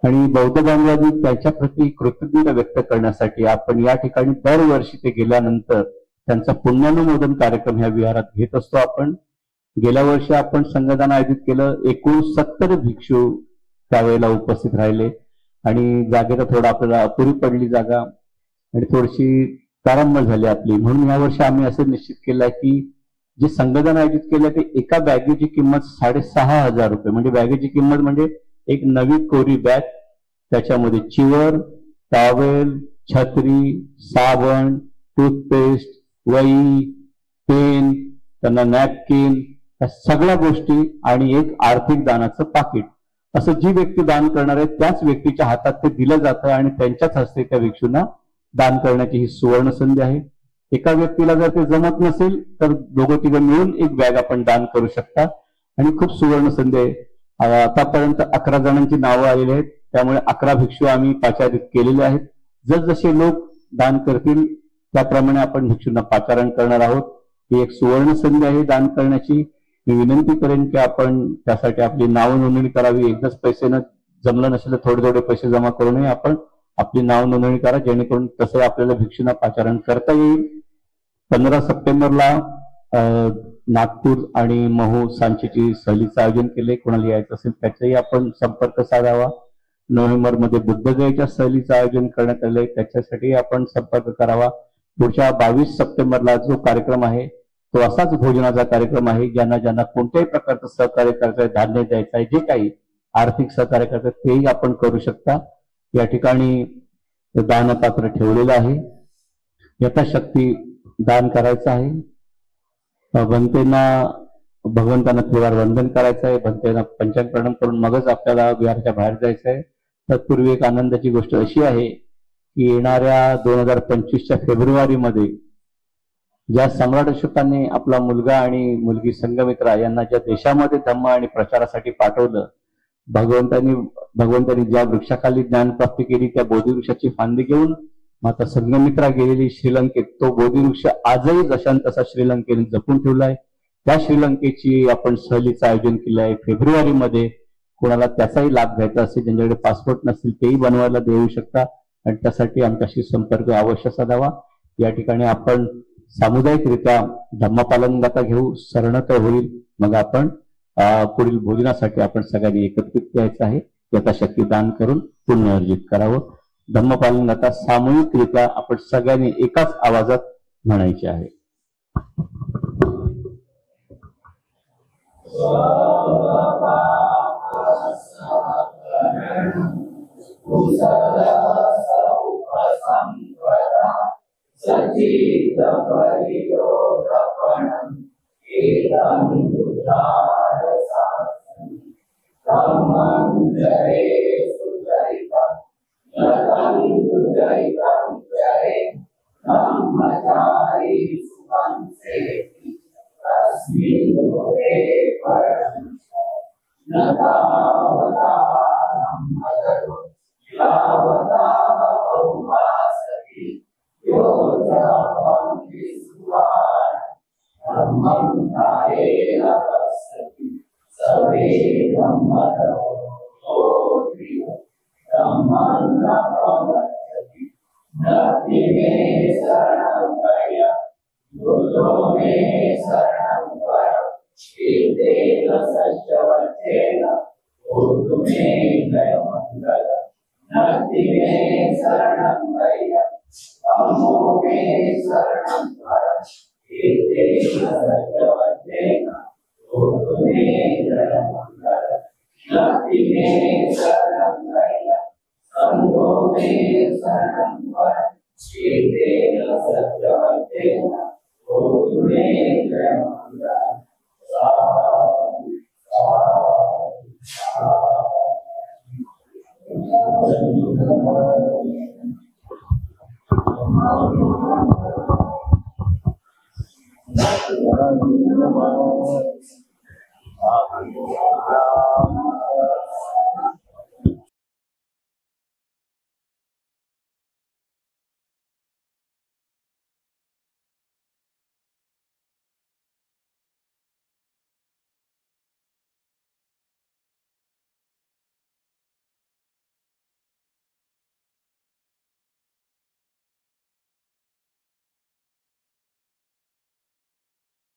Speaker 1: आणि बौद्ध बांधवांनी त्याच्या प्रती कृतज्ञता व्यक्त करण्यासाठी आपण या ठिकाणी दरवर्षी ते गेल्यानंतर त्यांचा पुण्यानुमोदन कार्यक्रम ह्या विहारात घेत असतो। आपण गेल्या वर्षी आपण संगदान आयोजित केलं, एकूण 70 भिक्षू त्यावेळेला उपस्थित राहिले आणि जागेला थोडा आपल्याला अपुरी पडली जागा आणि थोडीशी तारंबळ झाली आपली, म्हणून यावर्षी आम्ही असं निश्चित केलं की जे संघदान आयोजित केलं ते एका बॅगेची किंमत 6,500 रुपये. म्हणजे बॅगेची किंमत म्हणजे एक नवी कोरी बॅग, त्याच्यामध्ये चिवर, टॉवेल, छत्री, साबण, टूथपेस्ट, वही, पेन, त्यांना नॅपकिन, या सगळ्या गोष्टी आणि एक आर्थिक दानाचं पाकिट. असं जी व्यक्ती दान करणार आहे त्याच व्यक्तीच्या हातात ते दिलं जातं आणि त्यांच्याच हस्ते त्या भिक्षूंना दान करण्याची ही सुवर्ण संधी आहे. एका व्यक्तीला जर ते जमत नसेल तर दोघं तिघं मिळून एक बॅग आपण दान करू शकता आणि खूप सुवर्ण संधी आहे. आतापर्यंत 11 जणांची नावं आलेली आहेत, त्यामुळे 11 भिक्षू आम्ही पाचारित केलेले आहेत. जसजसे लोक दान करतील त्याप्रमाणे आपण भिक्षूंना पाचारण करणार आहोत. ही एक सुवर्ण संधी आहे दान करण्याची. मी विनंती करेन की आपण त्यासाठी आपली नाव नोंदणी करावी. एकदाच पैसे न जमलं नसेल तर थोडे थोडे पैसे जमा करूनही आपण आपली नाव नोंदणी करा, जेणेकरून तसं आपल्याला भिक्षूंना पाचारण करता येईल. 15 सप्टेंबरला नागपूर आणि महू सांचीची सहलीचं आयोजन केले. कोणाला यायचं असेल त्याचाही आपण संपर्क साधावा. नोव्हेंबरमध्ये बुद्धगयेच्या सहलीचं आयोजन करण्यात आलंय, त्याच्यासाठी आपण संपर्क करावा. पुढच्या 22 सप्टेंबरला जो कार्यक्रम आहे तो असाच भोजनाचा कार्यक्रम आहे. ज्यांना ज्यांना कोणत्याही प्रकारचं सहकार्य करायचं आहे, धान्य द्यायचं आहे, जे काही आर्थिक सहकार्य करायचं तेही आपण करू शकता. या ठिकाणी दानपात्र ठेवलेलं आहे. यथाशक्ती दान करायचं आहे. भंतेंना भगवंतांना त्रिवार वंदन करायचं आहे. भंतेंना पंचांग प्रणाम करून मगच आपल्याला विहाराच्या बाहेर जायचं आहे. तत्पूर्वी एक आनंदाची गोष्ट अशी आहे की येणाऱ्या 2025च्या फेब्रुवारीमध्ये ज्या सम्राट अशोकांनी आपला मुलगा आणि मुलगी संघमित्रा यांना ज्या देशामध्ये धम्म आणि प्रचारासाठी पाठवलं, भगवंतांनी ज्या वृक्षाखाली ज्ञानप्राप्ती केली त्या बोधिवृक्षाची फांदी घेऊन माता संघमित्रा गेलेली श्रीलंकेत, तो बोधिवृक्ष आजही जशान तसा श्रीलंकेने जपून ठेवलाय. त्या श्रीलंकेची आपण सहलीचं आयोजन केलं आहे फेब्रुवारीमध्ये. कोणाला त्याचाही लाभ घ्यायचा असेल, ज्यांच्याकडे पासपोर्ट नसतील तेही बनवायला देऊ शकता आणि त्यासाठी आमच्याशी संपर्क अवश्य साधावा. या ठिकाणी आपण सामुदायिकरित्या धम्मपालन गाथा घेऊ, सरणत होईल, मग आपण पुढील भोजनासाठी आपण सगळ्यांनी एकत्रित यायचं आहे. यथाशक्ती दान करून पुण्य अर्जित करावं. धम्मपालन गाथा सामूहिकरित्या आपण सगळ्यांनी एकाच आवाजात म्हणायची आहे.